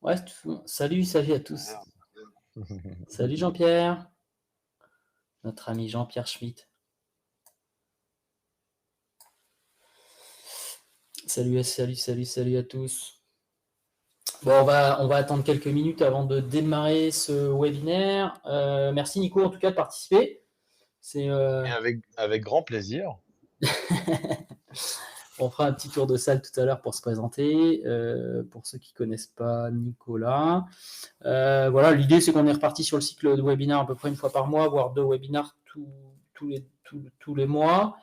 Ouais, salut à tous. Salut Jean-Pierre, notre ami Jean-Pierre Schmitt. Salut à tous. Bon, on va attendre quelques minutes avant de démarrer ce webinaire. Merci Nico en tout cas de participer. C'est, Mais avec grand plaisir. On fera un petit tour de salle tout à l'heure pour se présenter. Pour ceux qui ne connaissent pas Nicolas. Voilà, l'idée c'est qu'on est reparti sur le cycle de webinaire à peu près une fois par mois, voire 2 webinaires tous les mois.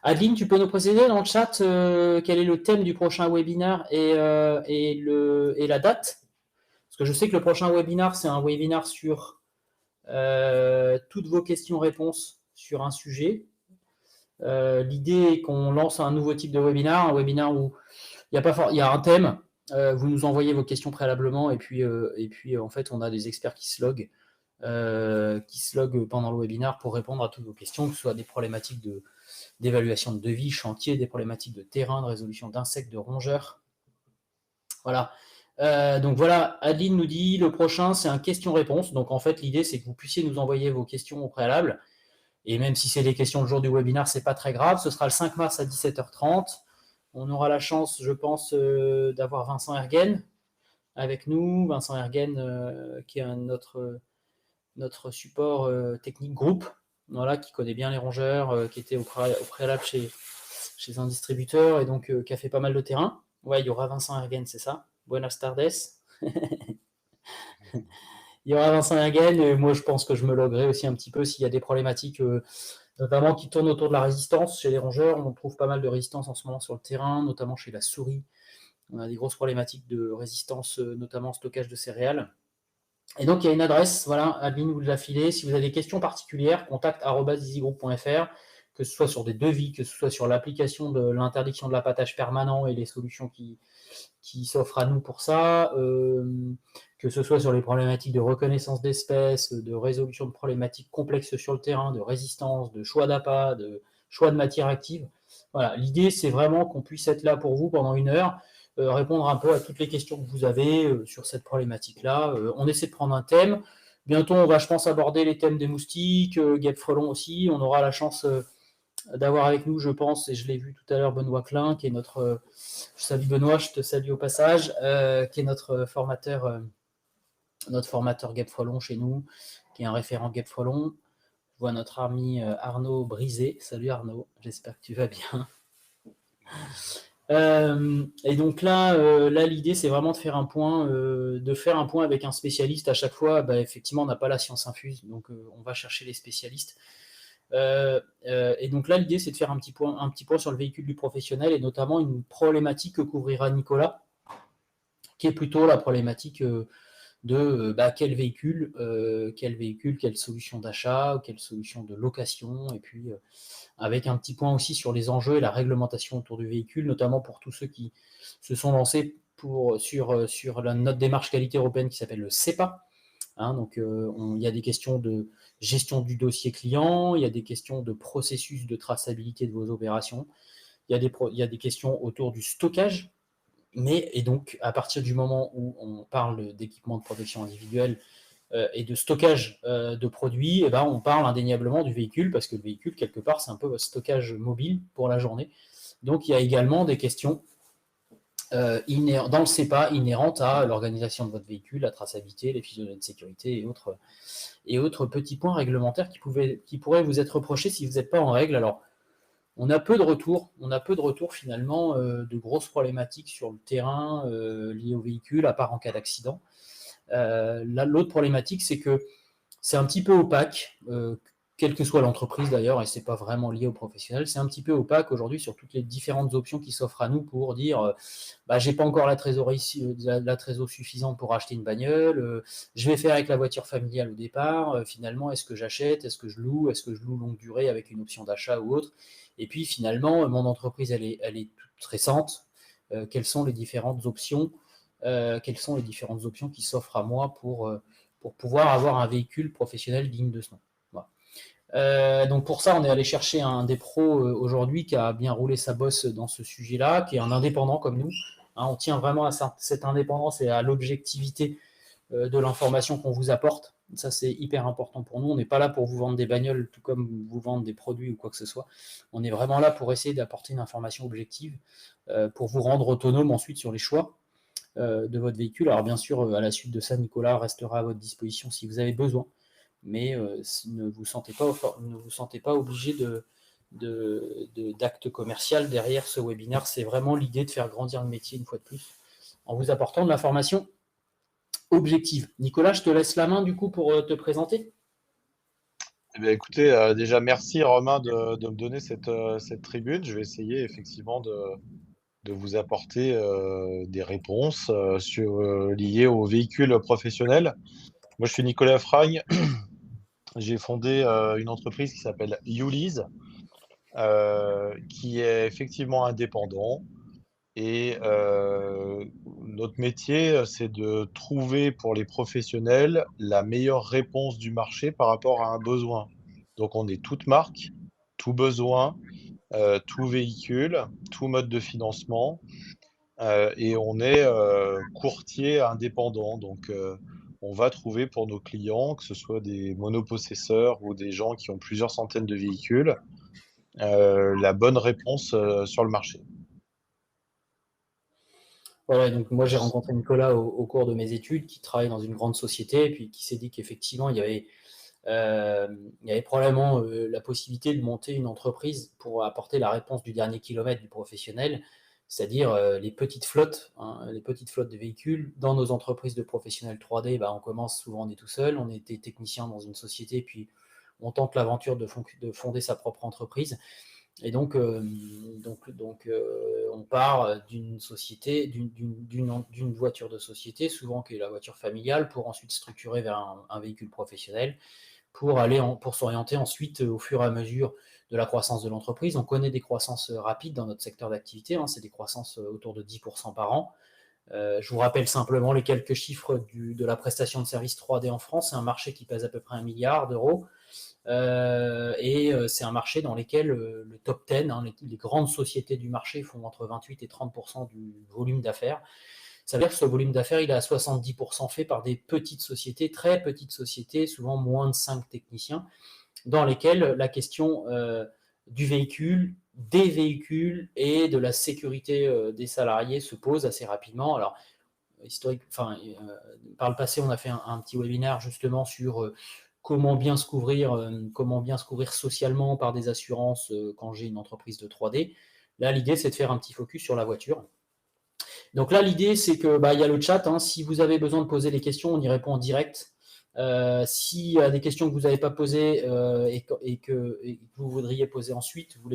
Adeline, tu peux nous préciser dans le chat quel est le thème du prochain webinaire et la date? Parce que je sais que le prochain webinaire, c'est un webinaire sur toutes vos questions-réponses sur un sujet. L'idée est qu'on lance un nouveau type de webinaire, un webinaire où il y a un thème, vous nous envoyez vos questions préalablement et puis en fait on a des experts qui se loguent pendant le webinaire pour répondre à toutes vos questions, que ce soit des problématiques d'évaluation de devis, chantier, des problématiques de terrain, de résolution d'insectes, de rongeurs. Voilà. Donc voilà, Adeline nous dit le prochain c'est un question-réponse. Donc en fait l'idée c'est que vous puissiez nous envoyer vos questions au préalable. Et même si c'est des questions le jour du webinaire, c'est pas très grave. Ce sera le 5 mars à 17h30. On aura la chance, je pense, d'avoir Vincent Ergen avec nous. Vincent Ergen, qui est notre support technique groupe, voilà, qui connaît bien les rongeurs, qui était au préalable chez un distributeur et donc qui a fait pas mal de terrain. Ouais, il y aura Vincent Ergen, c'est ça. Buenas tardes. Il y aura Vincent Ergen. Moi, je pense que je me loguerai aussi un petit peu s'il y a des problématiques, notamment qui tournent autour de la résistance chez les rongeurs. On trouve pas mal de résistance en ce moment sur le terrain, notamment chez la souris. On a des grosses problématiques de résistance, notamment stockage de céréales. Et donc, il y a une adresse, voilà, Adeline vous l'a filé. Si vous avez des questions particulières, contact@easygroup.fr, que ce soit sur des devis, que ce soit sur l'application de l'interdiction de l'appâtage permanent et les solutions qui s'offrent à nous pour ça, que ce soit sur les problématiques de reconnaissance d'espèces, de résolution de problématiques complexes sur le terrain, de résistance, de choix d'appât, de choix de matière active. Voilà, l'idée, c'est vraiment qu'on puisse être là pour vous pendant 1 heure, répondre un peu à toutes les questions que vous avez sur cette problématique-là. On essaie de prendre un thème. Bientôt, on va, je pense, aborder les thèmes des moustiques, guêpes frelons aussi. On aura la chance d'avoir avec nous, je pense, et je l'ai vu tout à l'heure, Benoît Klein, qui est notre... je salue Benoît, je te salue au passage, qui est notre formateur guêpe frelon chez nous, qui est un référent guêpe frelon. Je vois notre ami Arnaud Brisé. Salut Arnaud, j'espère que tu vas bien. Et donc là, l'idée, c'est vraiment de faire un point avec un spécialiste à chaque fois. Bah, effectivement, on n'a pas la science infuse, donc on va chercher les spécialistes. Et donc là, l'idée, c'est de faire un petit point sur le véhicule du professionnel et notamment une problématique que couvrira Nicolas, qui est plutôt la problématique de quel véhicule, quelle solution d'achat, quelle solution de location, et puis avec un petit point aussi sur les enjeux et la réglementation autour du véhicule, notamment pour tous ceux qui se sont lancés sur notre démarche qualité européenne qui s'appelle le CEPA. Donc, il y a des questions de gestion du dossier client, il y a des questions de processus de traçabilité de vos opérations, il y a des questions autour du stockage. Et donc, à partir du moment où on parle d'équipement de protection individuelle et de stockage de produits, on parle indéniablement du véhicule, parce que le véhicule, quelque part, c'est un peu votre stockage mobile pour la journée. Donc, il y a également des questions dans le CEPA inhérentes à l'organisation de votre véhicule, la traçabilité, les fichiers de sécurité et autres petits points réglementaires qui pourraient vous être reprochés si vous n'êtes pas en règle. Alors, on a peu de retours finalement de grosses problématiques sur le terrain liées au véhicule, à part en cas d'accident. L'autre problématique, c'est que c'est un petit peu opaque, quelle que soit l'entreprise d'ailleurs, et c'est pas vraiment lié aux professionnels, c'est un petit peu opaque aujourd'hui sur toutes les différentes options qui s'offrent à nous pour dire j'ai pas encore la trésorerie suffisante pour acheter une bagnole, je vais faire avec la voiture familiale au départ, finalement est-ce que j'achète, est-ce que je loue longue durée avec une option d'achat ou autre, et puis finalement mon entreprise elle est toute récente, quelles sont les différentes options qui s'offrent à moi pour pouvoir avoir un véhicule professionnel digne de ce nom. Voilà. Donc pour ça, on est allé chercher un des pros aujourd'hui qui a bien roulé sa bosse dans ce sujet-là, qui est un indépendant comme nous, On tient vraiment à cette indépendance et à l'objectivité de l'information qu'on vous apporte. Ça, c'est hyper important pour nous. On n'est pas là pour vous vendre des bagnoles, tout comme vous vendre des produits ou quoi que ce soit. On est vraiment là pour essayer d'apporter une information objective, pour vous rendre autonome ensuite sur les choix de votre véhicule. Alors bien sûr, à la suite de ça, Nicolas restera à votre disposition si vous avez besoin, mais ne vous sentez pas obligé d'acte commercial derrière ce webinaire. C'est vraiment l'idée de faire grandir le métier une fois de plus, en vous apportant de l'information objective. Nicolas, je te laisse la main du coup pour te présenter. Eh bien, écoutez, déjà, merci Romain de me donner cette tribune. Je vais essayer effectivement de vous apporter des réponses liées aux véhicules professionnels. Moi, je suis Nicolas Fragne. J'ai fondé une entreprise qui s'appelle YouLease, qui est effectivement indépendant. Et notre métier, c'est de trouver pour les professionnels la meilleure réponse du marché par rapport à un besoin. Donc, on est toute marque, tout besoin, tout véhicule, tout mode de financement, et on est courtier indépendant. Donc, on va trouver pour nos clients, que ce soit des monopossesseurs ou des gens qui ont plusieurs centaines de véhicules, la bonne réponse sur le marché. Voilà, donc moi j'ai rencontré Nicolas au cours de mes études, qui travaille dans une grande société, et puis qui s'est dit qu'effectivement euh, il y avait probablement la possibilité de monter une entreprise pour apporter la réponse du dernier kilomètre du professionnel, c'est-à-dire les petites flottes, les petites flottes de véhicules. Dans nos entreprises de professionnels 3D, on commence souvent, on est tout seul, on était technicien dans une société, puis on tente l'aventure de fonder sa propre entreprise. Et donc, on part d'une société, d'une voiture de société, souvent qui est la voiture familiale, pour ensuite structurer vers un véhicule professionnel, pour s'orienter ensuite au fur et à mesure de la croissance de l'entreprise. On connaît des croissances rapides dans notre secteur d'activité, c'est des croissances autour de 10% par an. Je vous rappelle simplement les quelques chiffres de la prestation de services 3D en France. C'est un marché qui pèse à peu près 1 milliard d'euros. Et c'est un marché dans lequel le top 10, les grandes sociétés du marché font entre 28 et 30% du volume d'affaires. Ça veut dire que ce volume d'affaires, il est à 70% fait par des petites sociétés, très petites sociétés, souvent moins de 5 techniciens, dans lesquelles la question du véhicule, des véhicules et de la sécurité des salariés se pose assez rapidement. Alors, par le passé, on a fait un petit webinaire justement sur comment bien se couvrir socialement par des assurances quand j'ai une entreprise de 3D. Là, l'idée, c'est de faire un petit focus sur la voiture. Donc là, l'idée, c'est que y a le chat. Si vous avez besoin de poser des questions, on y répond en direct. S'il y a des questions que vous n'avez pas posées et que vous voudriez poser ensuite, vous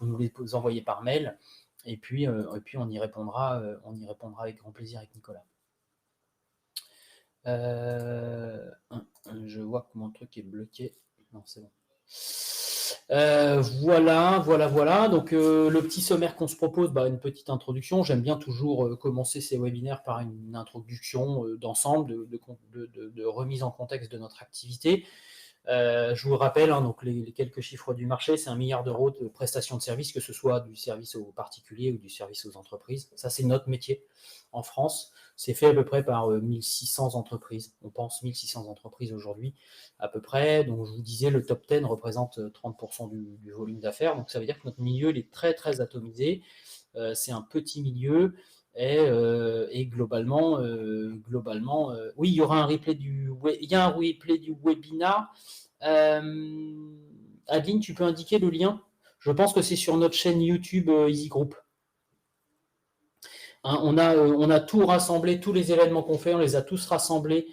nous les envoyez par mail. Et puis on y répondra avec grand plaisir avec Nicolas. Je vois que mon truc est bloqué. Non, c'est bon. Voilà. Donc, le petit sommaire qu'on se propose, une petite introduction. J'aime bien toujours commencer ces webinaires par une introduction d'ensemble, de remise en contexte de notre activité. Je vous rappelle, donc les quelques chiffres du marché, c'est 1 milliard d'euros de prestations de services, que ce soit du service aux particuliers ou du service aux entreprises. Ça, c'est notre métier en France. C'est fait à peu près par 1600 entreprises. On pense 1600 entreprises aujourd'hui à peu près. Donc, je vous disais, le top 10 représente 30% du volume d'affaires. Donc, ça veut dire que notre milieu, il est très, très atomisé. C'est un petit milieu. Et globalement, oui, il y aura un replay il y a un replay du webinar. Adeline, tu peux indiquer le lien? Je pense que c'est sur notre chaîne YouTube Easy Group. On a tout rassemblé, tous les événements qu'on fait, on les a tous rassemblés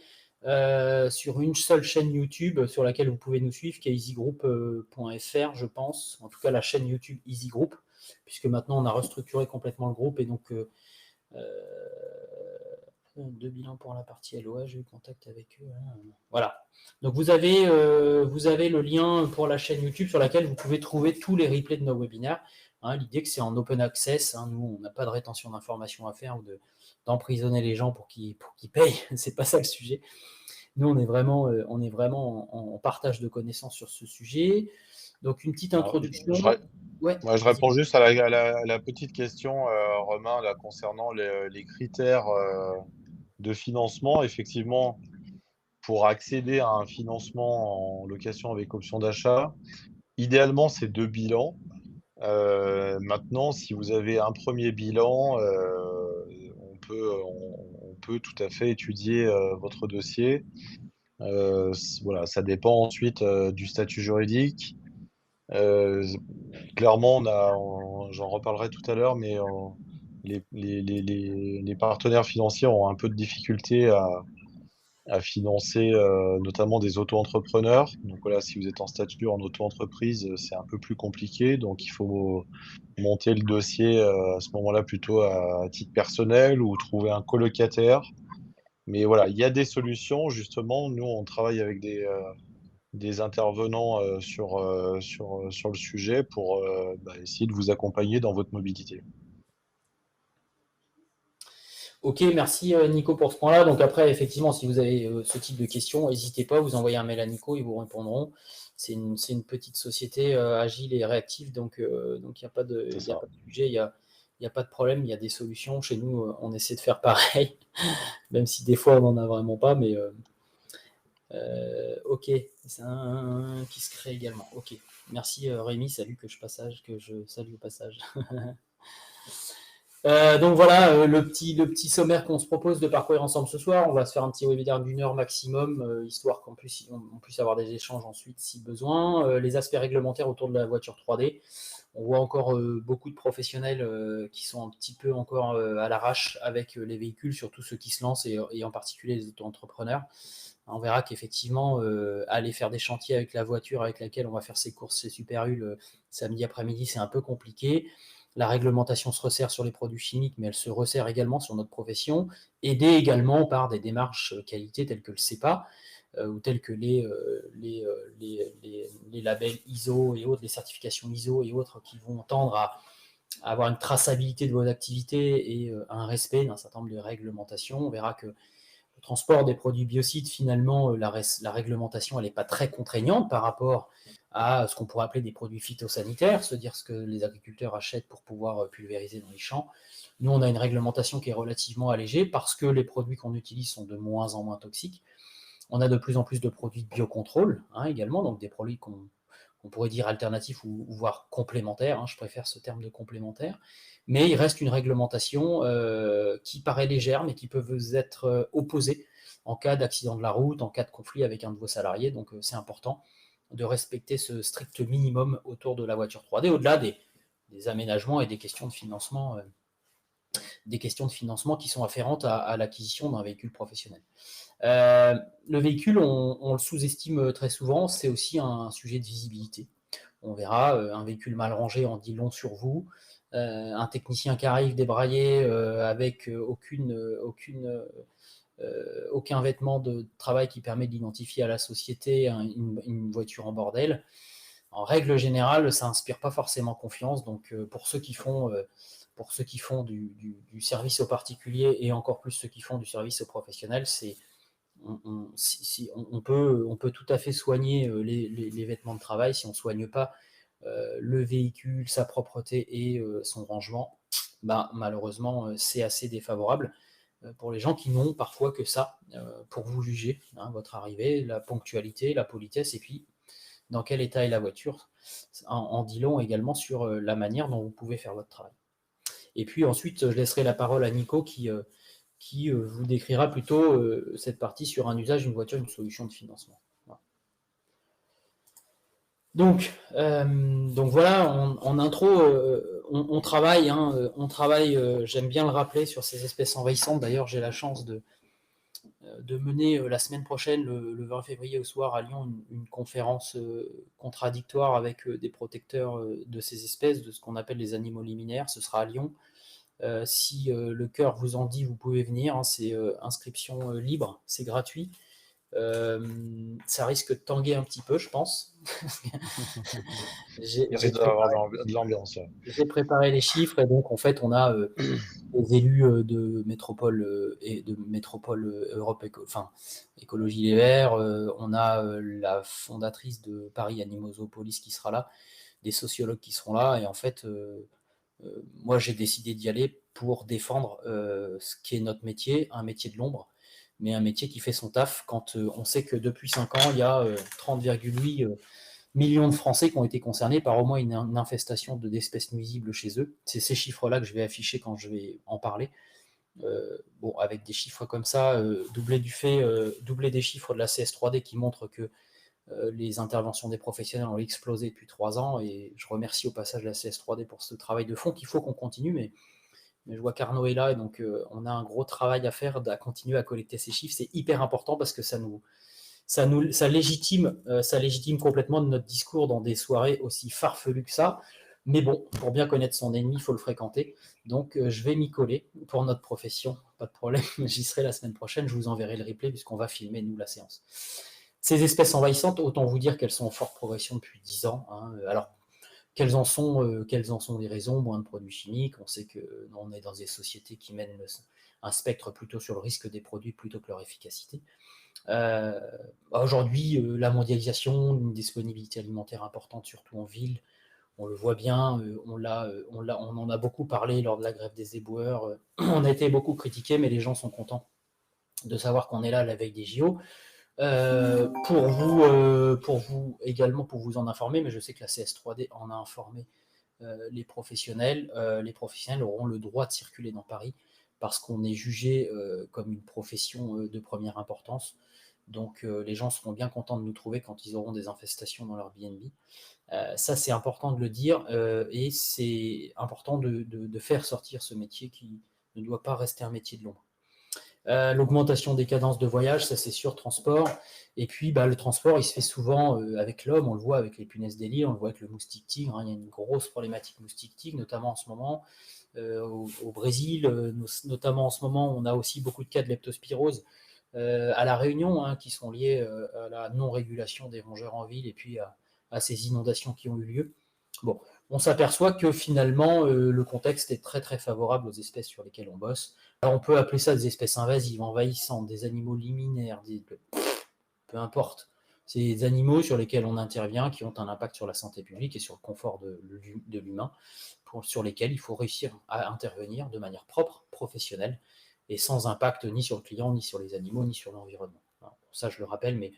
sur une seule chaîne YouTube sur laquelle vous pouvez nous suivre, qui est easygroup.fr, je pense. En tout cas, la chaîne YouTube Easy Group, puisque maintenant on a restructuré complètement le groupe, et donc de bilan pour la partie LOA, j'ai eu contact avec eux. Voilà. Donc vous avez le lien pour la chaîne YouTube sur laquelle vous pouvez trouver tous les replays de nos webinaires. L'idée que c'est en open access. Nous, on n'a pas de rétention d'informations à faire ou d'emprisonner les gens pour qu'ils payent. C'est pas ça le sujet. Nous, on est vraiment en partage de connaissances sur ce sujet. Donc une petite Alors, introduction. Ouais, moi, je vas-y. réponds juste à la petite question, Romain, là, concernant les critères de financement. Effectivement, pour accéder à un financement en location avec option d'achat, idéalement, c'est deux bilans. Maintenant, si vous avez un premier bilan, on peut tout à fait étudier votre dossier. Voilà, ça dépend ensuite du statut juridique. Euh, Clairement, j'en reparlerai tout à l'heure, mais les partenaires financiers ont un peu de difficulté à financer notamment des auto-entrepreneurs. Donc voilà, si vous êtes en statut en auto-entreprise, c'est un peu plus compliqué. Donc il faut monter le dossier à ce moment-là plutôt à titre personnel ou trouver un colocataire. Mais voilà, il y a des solutions. Justement, nous, on travaille avec des intervenants sur le sujet pour essayer de vous accompagner dans votre mobilité. Ok, merci Nico pour ce point-là. Donc après, effectivement, si vous avez ce type de questions, n'hésitez pas, vous envoyez un mail à Nico, ils vous répondront. C'est une petite société agile et réactive, donc il n'y a pas de, C'est y a ça. pas de sujet, il y a pas de problème, il y a des solutions. Chez nous, on essaie de faire pareil, même si des fois on n'en a vraiment pas, mais ok, c'est un qui se crée également. Ok, merci Rémi, salut que je salue au passage. Donc voilà le petit sommaire qu'on se propose de parcourir ensemble ce soir. On va se faire un petit webinaire d'une heure maximum, histoire qu'on puisse, on puisse avoir des échanges ensuite si besoin. Les aspects réglementaires autour de la voiture 3D. On voit encore beaucoup de professionnels qui sont un petit peu encore à l'arrache avec les véhicules, surtout ceux qui se lancent et en particulier les auto-entrepreneurs. On verra qu'effectivement, aller faire des chantiers avec la voiture avec laquelle on va faire ses courses, ses Super U samedi après-midi, c'est un peu compliqué. La réglementation se resserre sur les produits chimiques, mais elle se resserre également sur notre profession, aidée également par des démarches qualité telles que le CEPA, ou telles que les labels ISO et autres, les certifications ISO et autres qui vont tendre à avoir une traçabilité de vos activités et un respect d'un certain nombre de réglementations. On verra que le transport des produits biocides, finalement, la réglementation, elle n'est pas très contraignante par rapport à ce qu'on pourrait appeler des produits phytosanitaires, se dire ce que les agriculteurs achètent pour pouvoir pulvériser dans les champs. Nous, on a une réglementation qui est relativement allégée parce que les produits qu'on utilise sont de moins en moins toxiques. On a de plus en plus de produits de biocontrôle également, donc des produits qu'on pourrait dire alternatifs ou voire complémentaires. Je préfère ce terme de complémentaire. Mais il reste une réglementation qui paraît légère, mais qui peut vous être opposée en cas d'accident de la route, en cas de conflit avec un de vos salariés. Donc c'est important de respecter ce strict minimum autour de la voiture 3D, au-delà des aménagements et des questions de financement qui sont afférentes à l'acquisition d'un véhicule professionnel. Le véhicule, on le sous-estime très souvent, c'est aussi un sujet de visibilité. On verra un véhicule mal rangé en dit long sur vous, un technicien qui arrive débraillé avec aucun vêtement de travail qui permet d'identifier à la société une voiture en bordel. En règle générale, ça inspire pas forcément confiance. Donc pour ceux qui font du service aux particuliers et encore plus ceux qui font du service aux professionnels, on peut tout à fait soigner les vêtements de travail si on ne soigne pas le véhicule, sa propreté et son rangement. Malheureusement, c'est assez défavorable pour les gens qui n'ont parfois que ça pour vous juger, votre arrivée, la ponctualité, la politesse, et puis dans quel état est la voiture, en dit long également sur la manière dont vous pouvez faire votre travail. Et puis ensuite, je laisserai la parole à Nico qui vous décrira plutôt cette partie sur un usage d'une voiture, une solution de financement. Voilà. Donc voilà, en intro, on travaille, j'aime bien le rappeler, sur ces espèces envahissantes. D'ailleurs, j'ai la chance de mener la semaine prochaine, le 20 février au soir à Lyon, une conférence contradictoire avec des protecteurs de ces espèces, de ce qu'on appelle les animaux liminaires. Ce sera à Lyon. Si le cœur vous en dit, vous pouvez venir. C'est inscription libre, c'est gratuit. Ça risque de tanguer un petit peu, je pense. Il J'ai risque d'avoir préparé, de l'ambiance. Ouais. j'ai préparé les chiffres et donc en fait on a les élus de métropole Europe, enfin Écologie Les Verts, on a la fondatrice de Paris Animosopolis qui sera là, des sociologues qui seront là et en fait moi j'ai décidé d'y aller pour défendre ce qui est notre métier, un métier de l'ombre, mais un métier qui fait son taf quand on sait que depuis 5 ans, il y a 30,8 millions de Français qui ont été concernés par au moins une infestation d'espèces nuisibles chez eux. C'est ces chiffres-là que je vais afficher quand je vais en parler. Bon, avec des chiffres comme ça, doublé des chiffres de la CS3D qui montrent que les interventions des professionnels ont explosé depuis 3 ans et je remercie au passage la CS3D pour ce travail de fond qu'il faut qu'on continue, mais je vois qu'Arnaud est là et donc on a un gros travail à faire, à continuer à collecter ces chiffres. C'est hyper important parce que ça légitime complètement notre discours dans des soirées aussi farfelues que ça. Mais bon, pour bien connaître son ennemi, il faut le fréquenter. Donc, je vais m'y coller pour notre profession. Pas de problème, j'y serai la semaine prochaine. Je vous enverrai le replay puisqu'on va filmer, nous, la séance. Ces espèces envahissantes, autant vous dire qu'elles sont en forte progression depuis 10 ans. Hein. Alors, quelles en sont les raisons? Moins de produits chimiques. On sait qu'on est dans des sociétés qui mènent un spectre plutôt sur le risque des produits plutôt que leur efficacité. Euh, Aujourd'hui, la mondialisation, une disponibilité alimentaire importante, surtout en ville, on le voit bien, on en a beaucoup parlé lors de la grève des éboueurs, on a été beaucoup critiqué, mais les gens sont contents de savoir qu'on est là à la veille des JO. Pour vous également, pour vous en informer, mais je sais que la CS3D en a informé les professionnels. Les professionnels auront le droit de circuler dans Paris parce qu'on est jugé comme une profession de première importance. Donc les gens seront bien contents de nous trouver quand ils auront des infestations dans leur BNB. Ça, c'est important de le dire et c'est important de faire sortir ce métier qui ne doit pas rester un métier de l'ombre. L'augmentation des cadences de voyage, ça c'est sûr, transport. Et puis le transport, il se fait souvent avec l'homme, on le voit avec les punaises des lits, on le voit avec le moustique tigre, hein. Il y a une grosse problématique moustique tigre, notamment en ce moment. Au Brésil, notamment en ce moment, on a aussi beaucoup de cas de leptospirose à La Réunion, hein, qui sont liés à la non-régulation des rongeurs en ville et puis à ces inondations qui ont eu lieu. Bon, on s'aperçoit que finalement, le contexte est très très favorable aux espèces sur lesquelles on bosse. Alors on peut appeler ça des espèces invasives, envahissantes, des animaux liminaires, peu importe. C'est des animaux sur lesquels on intervient, qui ont un impact sur la santé publique et sur le confort de l'humain, sur lesquels il faut réussir à intervenir de manière propre, professionnelle, et sans impact ni sur le client, ni sur les animaux, ni sur l'environnement. Alors, ça, je le rappelle, mais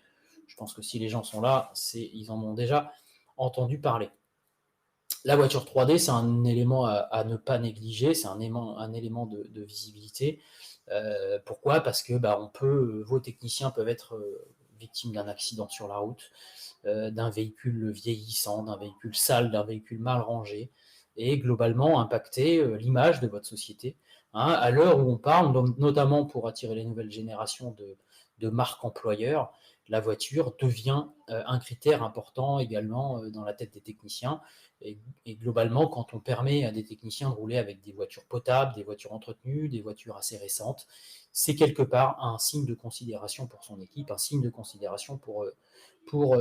je pense que si les gens sont là, ils en ont déjà entendu parler. La voiture 3D, c'est un élément à ne pas négliger, c'est un élément de visibilité. Pourquoi? Parce que vos techniciens peuvent être victimes d'un accident sur la route, d'un véhicule vieillissant, d'un véhicule sale, d'un véhicule mal rangé, et globalement impacter l'image de votre société. Hein, à l'heure où on parle, notamment pour attirer les nouvelles générations de marques employeurs, la voiture devient un critère important également dans la tête des techniciens. Et globalement, quand on permet à des techniciens de rouler avec des voitures potables, des voitures entretenues, des voitures assez récentes, c'est quelque part un signe de considération pour son équipe, un signe de considération pour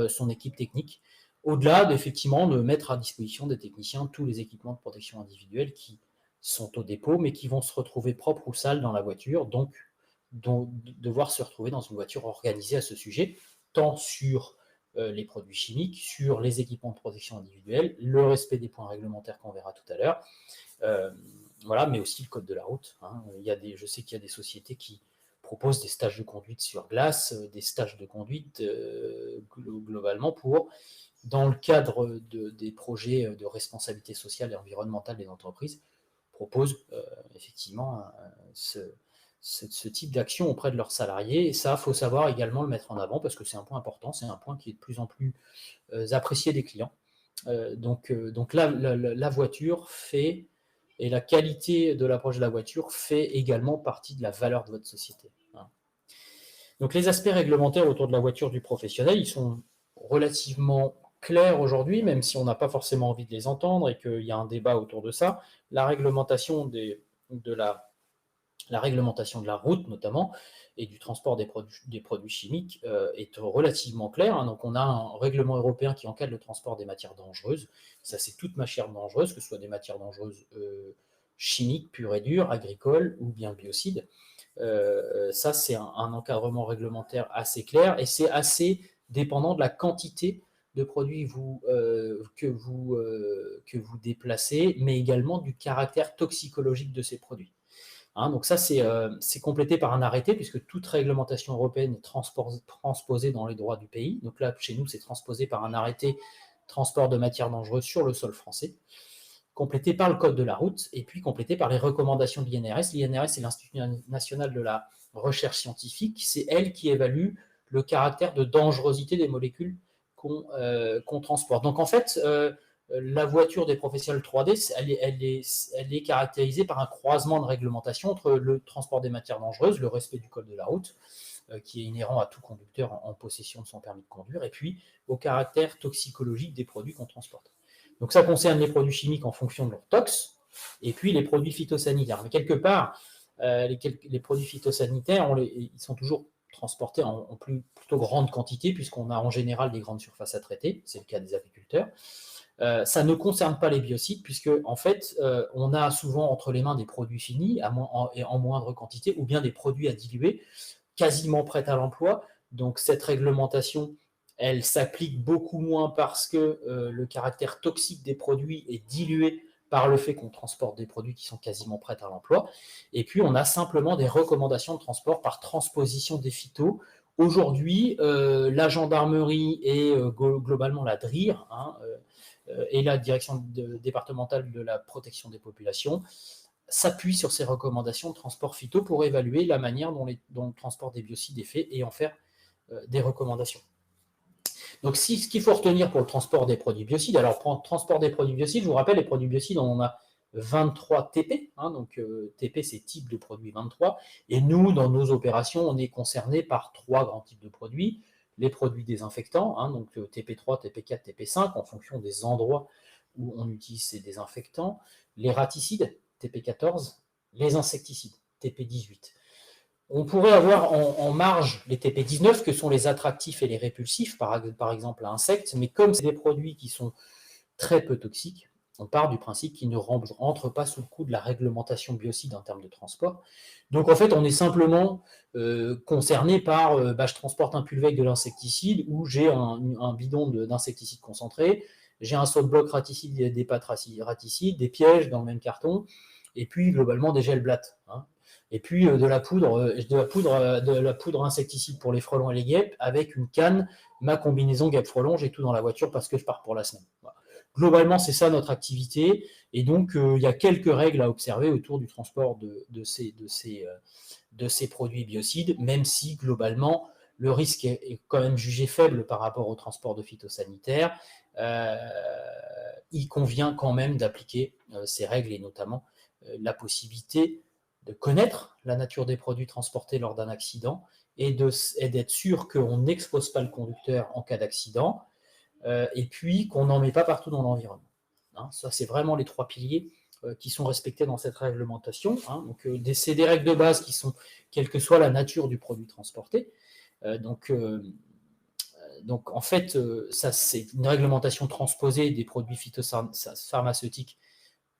son équipe technique, au-delà d'effectivement de mettre à disposition des techniciens tous les équipements de protection individuelle qui sont au dépôt, mais qui vont se retrouver propres ou sales dans la voiture, donc devoir se retrouver dans une voiture organisée à ce sujet, tant sur les produits chimiques, sur les équipements de protection individuelle, le respect des points réglementaires qu'on verra tout à l'heure, voilà, mais aussi le code de la route. Hein. Je sais qu'il y a des sociétés qui proposent des stages de conduite sur glace, des stages de conduite globalement dans le cadre des projets de responsabilité sociale et environnementale des entreprises, proposent effectivement ce type d'action auprès de leurs salariés. Et ça, il faut savoir également le mettre en avant parce que c'est un point important, c'est un point qui est de plus en plus apprécié des clients. Donc la voiture fait, et la qualité de l'approche de la voiture fait également partie de la valeur de votre société. Hein. Donc les aspects réglementaires autour de la voiture du professionnel, ils sont relativement clairs aujourd'hui, même si on n'a pas forcément envie de les entendre et qu'il y a un débat autour de ça. La réglementation de la La réglementation de la route, notamment, et du transport des produits chimiques est relativement claire, hein. Donc, on a un règlement européen qui encadre le transport des matières dangereuses. Ça, c'est toute matière dangereuse, que ce soit des matières dangereuses chimiques, pures et dures, agricoles ou bien biocides. Ça, c'est un encadrement réglementaire assez clair et c'est assez dépendant de la quantité de produits que vous déplacez, mais également du caractère toxicologique de ces produits. Hein, donc ça, c'est complété par un arrêté, puisque toute réglementation européenne est transposée dans les droits du pays. Donc là, chez nous, c'est transposé par un arrêté transport de matières dangereuses sur le sol français, complété par le code de la route, et puis complété par les recommandations de l'INRS. L'INRS, c'est l'Institut national de la recherche scientifique. C'est elle qui évalue le caractère de dangerosité des molécules qu'on transporte. Donc en fait, la voiture des professionnels 3D, elle est caractérisée par un croisement de réglementation entre le transport des matières dangereuses, le respect du code de la route, qui est inhérent à tout conducteur en possession de son permis de conduire, et puis au caractère toxicologique des produits qu'on transporte. Donc ça concerne les produits chimiques en fonction de leur tox, et puis les produits phytosanitaires. Mais quelque part, les produits phytosanitaires, ils sont toujours transportés en plutôt grande quantité, puisqu'on a en général des grandes surfaces à traiter, c'est le cas des agriculteurs. Ça ne concerne pas les biocides, puisque en fait, on a souvent entre les mains des produits finis en moindre quantité, ou bien des produits à diluer, quasiment prêts à l'emploi. Donc cette réglementation, elle s'applique beaucoup moins parce que le caractère toxique des produits est dilué par le fait qu'on transporte des produits qui sont quasiment prêts à l'emploi. Et puis, on a simplement des recommandations de transport par transposition des phytos. Aujourd'hui, la gendarmerie et globalement la DRIR, hein, et la direction départementale de la protection des populations s'appuie sur ces recommandations de transport phyto pour évaluer la manière dont le transport des biocides est fait et en faire des recommandations. Donc, ce qu'il faut retenir pour le transport des produits biocides, alors pour le transport des produits biocides, je vous rappelle, les produits biocides, on en a 23 TP, hein, donc TP c'est type de produit 23, et nous, dans nos opérations, on est concerné par 3 grands types de produits. Les produits désinfectants, hein, donc TP3, TP4, TP5, en fonction des endroits où on utilise ces désinfectants. Les raticides, TP14, les insecticides, TP18. On pourrait avoir en marge les TP19, que sont les attractifs et les répulsifs, par exemple à insectes, mais comme c'est des produits qui sont très peu toxiques, on part du principe qu'ils ne rentrent pas sous le coup de la réglementation biocide en termes de transport. Donc en fait, on est simplement concerné par je transporte un pulvé avec de l'insecticide, ou j'ai un bidon d'insecticide concentré, j'ai un saut-bloc raticide, des pâtes raticides, des pièges dans le même carton, et puis globalement des gels blattes, hein. Et puis de la poudre insecticide pour les frelons et les guêpes, avec une canne, ma combinaison guêpe-frelon, j'ai tout dans la voiture parce que je pars pour la semaine. Voilà. Globalement, c'est ça notre activité, et donc il y a quelques règles à observer autour du transport de ces produits biocides, même si globalement le risque est quand même jugé faible par rapport au transport de phytosanitaires. Il convient quand même d'appliquer ces règles, et notamment la possibilité de connaître la nature des produits transportés lors d'un accident et d'être sûr qu'on n'expose pas le conducteur en cas d'accident, et puis qu'on n'en met pas partout dans l'environnement. Hein, ça, c'est vraiment les 3 piliers qui sont respectés dans cette réglementation. Hein. Donc, c'est des règles de base qui sont, quelle que soit la nature du produit transporté. Donc, en fait, ça, c'est une réglementation transposée des produits phytopharmaceutiques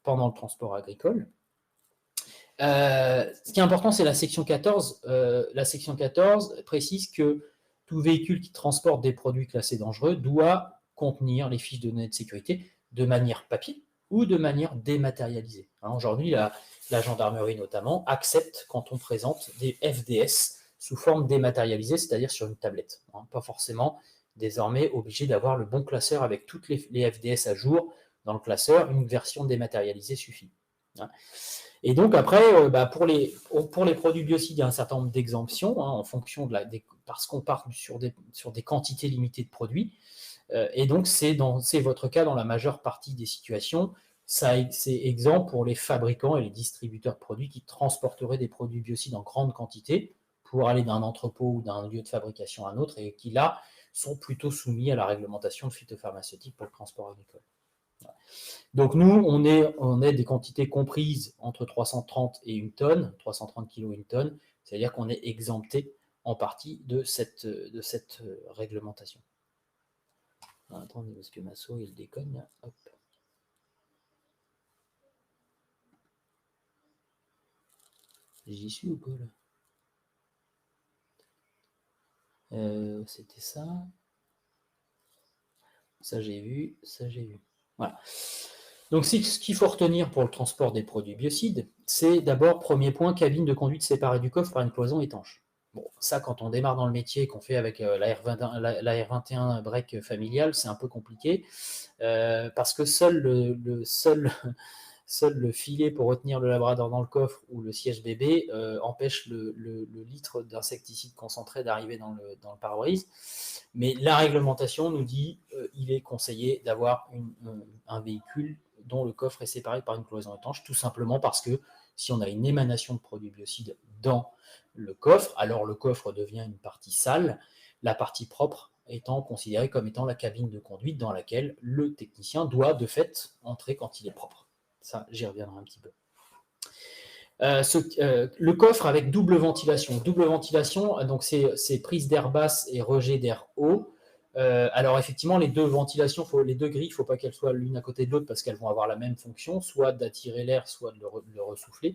pendant le transport agricole. Ce qui est important, c'est la section 14. La section 14 précise que tout véhicule qui transporte des produits classés dangereux doit contenir les fiches de données de sécurité de manière papier ou de manière dématérialisée. Hein, aujourd'hui, la gendarmerie notamment accepte quand on présente des FDS sous forme dématérialisée, c'est-à-dire sur une tablette. Hein, pas forcément désormais obligé d'avoir le bon classeur avec toutes les FDS à jour dans le classeur, une version dématérialisée suffit. Hein. Et donc après, pour les produits biocides, il y a un certain nombre d'exemptions, hein, en fonction parce qu'on part sur des quantités limitées de produits. Et donc c'est votre cas dans la majeure partie des situations. C'est exempt pour les fabricants et les distributeurs de produits qui transporteraient des produits biocides en grande quantité pour aller d'un entrepôt ou d'un lieu de fabrication à un autre, et qui là sont plutôt soumis à la réglementation phytopharmaceutique pour le transport agricole. Donc nous, on est des quantités comprises entre 330 et 1 tonne, 330 kg et 1 tonne, c'est-à-dire qu'on est exempté en partie de cette réglementation. Attendez, parce que ma souris, il déconne. Là. Hop. J'y suis ou pas là C'était ça. Ça j'ai vu, ça j'ai vu. Voilà. Donc ce qu'il faut retenir pour le transport des produits biocides, c'est d'abord, premier point, cabine de conduite séparée du coffre par une cloison étanche. Bon, ça, quand on démarre dans le métier, qu'on fait avec la R21 break familiale, c'est un peu compliqué, parce que seul le filet pour retenir le labrador dans le coffre ou le siège bébé empêche le litre d'insecticide concentré d'arriver dans le pare-brise. Mais la réglementation nous dit qu'il est conseillé d'avoir un véhicule dont le coffre est séparé par une cloison étanche, tout simplement parce que si on a une émanation de produits biocides dans le coffre, alors le coffre devient une partie sale, la partie propre étant considérée comme étant la cabine de conduite dans laquelle le technicien doit de fait entrer quand il est propre. Ça, j'y reviendrai un petit peu. Le coffre avec double ventilation. Double ventilation, donc c'est prise d'air basse et rejet d'air haut. Alors effectivement, les deux ventilations, les deux grilles, il ne faut pas qu'elles soient l'une à côté de l'autre parce qu'elles vont avoir la même fonction, soit d'attirer l'air, soit de le ressouffler.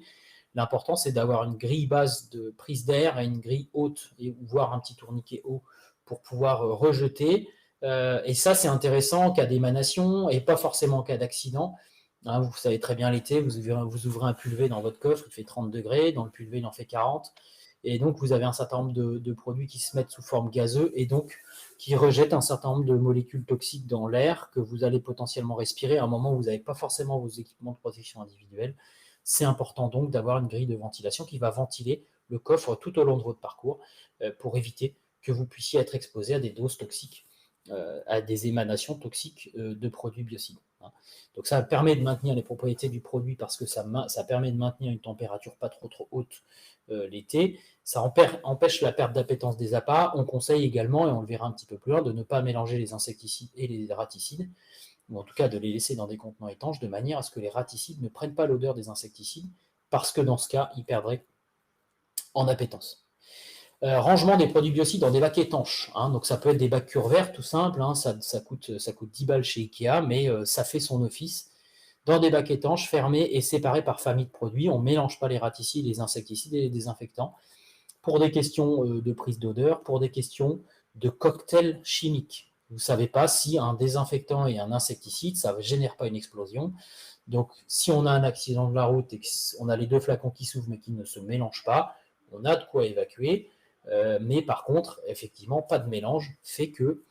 L'important, c'est d'avoir une grille basse de prise d'air et une grille haute, voire un petit tourniquet haut pour pouvoir rejeter. Et ça, c'est intéressant en cas d'émanation et pas forcément en cas d'accident. Hein, vous savez très bien l'été, vous ouvrez un pulvé dans votre coffre, il fait 30 degrés, dans le pulvé il en fait 40, et donc vous avez un certain nombre de produits qui se mettent sous forme gazeuse et donc qui rejettent un certain nombre de molécules toxiques dans l'air que vous allez potentiellement respirer à un moment où vous n'avez pas forcément vos équipements de protection individuelle. C'est important donc d'avoir une grille de ventilation qui va ventiler le coffre tout au long de votre parcours pour éviter que vous puissiez être exposé à des doses toxiques, à des émanations toxiques de produits biocides. Donc ça permet de maintenir les propriétés du produit parce que ça permet de maintenir une température pas trop haute l'été. Ça empêche la perte d'appétence des appâts. On conseille également, et on le verra un petit peu plus loin, de ne pas mélanger les insecticides et les raticides, ou en tout cas de les laisser dans des contenants étanches de manière à ce que les raticides ne prennent pas l'odeur des insecticides parce que dans ce cas, ils perdraient en appétence. Rangement des produits biocides dans des bacs étanches. Hein, donc ça peut être des bacs cure verts, tout simple. Hein, ça coûte 10 balles chez Ikea, mais ça fait son office. Dans des bacs étanches, fermés et séparés par famille de produits. On ne mélange pas les raticides, les insecticides et les désinfectants. Pour des questions de prise d'odeur, pour des questions de cocktail chimique. Vous ne savez pas si un désinfectant et un insecticide, ça ne génère pas une explosion. Donc, si on a un accident de la route et qu'on a les deux flacons qui s'ouvrent mais qui ne se mélangent pas, on a de quoi évacuer. Mais par contre, effectivement, pas de mélange fait que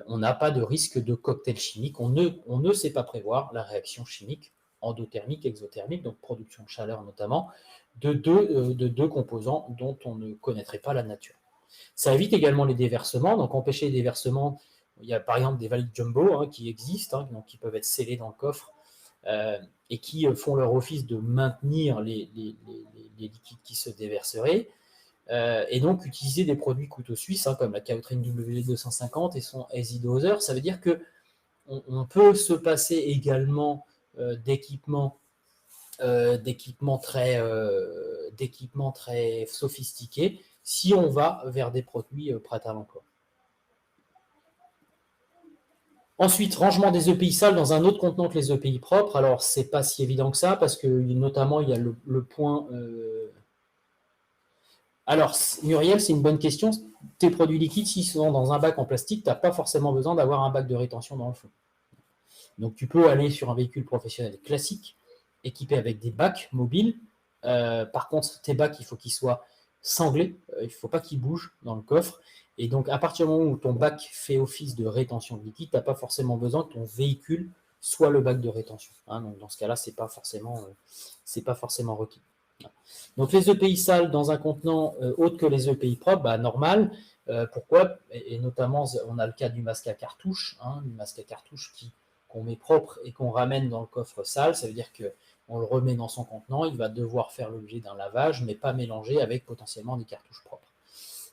on n'a pas de risque de cocktail chimique. On ne sait pas prévoir la réaction chimique endothermique, exothermique, donc production de chaleur notamment, de deux composants dont on ne connaîtrait pas la nature. Ça évite également les déversements. Donc empêcher les déversements, il y a par exemple des valises jumbo qui existent, donc qui peuvent être scellés dans le coffre et qui font leur office de maintenir les liquides qui se déverseraient. Et donc utiliser des produits couteaux suisses comme la Kautrine W250 et son Easy Doser. Ça veut dire qu'on peut se passer également d'équipements très sophistiqués si on va vers des produits prêts à l'emploi. Ensuite, rangement des EPI sales dans un autre contenant que les EPI propres. Alors, c'est pas si évident que ça parce que notamment il y a le point. Alors, Muriel, c'est une bonne question. Tes produits liquides, s'ils sont dans un bac en plastique, tu n'as pas forcément besoin d'avoir un bac de rétention dans le fond. Donc, tu peux aller sur un véhicule professionnel classique, équipé avec des bacs mobiles. Par contre, tes bacs, il faut qu'ils soient sanglés. Il ne faut pas qu'ils bougent dans le coffre. Et donc, à partir du moment où ton bac fait office de rétention de liquide, tu n'as pas forcément besoin que ton véhicule soit le bac de rétention. Donc, dans ce cas-là, ce n'est pas forcément requis. Donc les EPI sales dans un contenant autre que les EPI propres, normal. Pourquoi? Et notamment, on a le cas du masque à cartouche, du masque à cartouche qu'on met propre et qu'on ramène dans le coffre sale. Ça veut dire qu'on le remet dans son contenant, il va devoir faire l'objet d'un lavage, mais pas mélangé avec potentiellement des cartouches propres.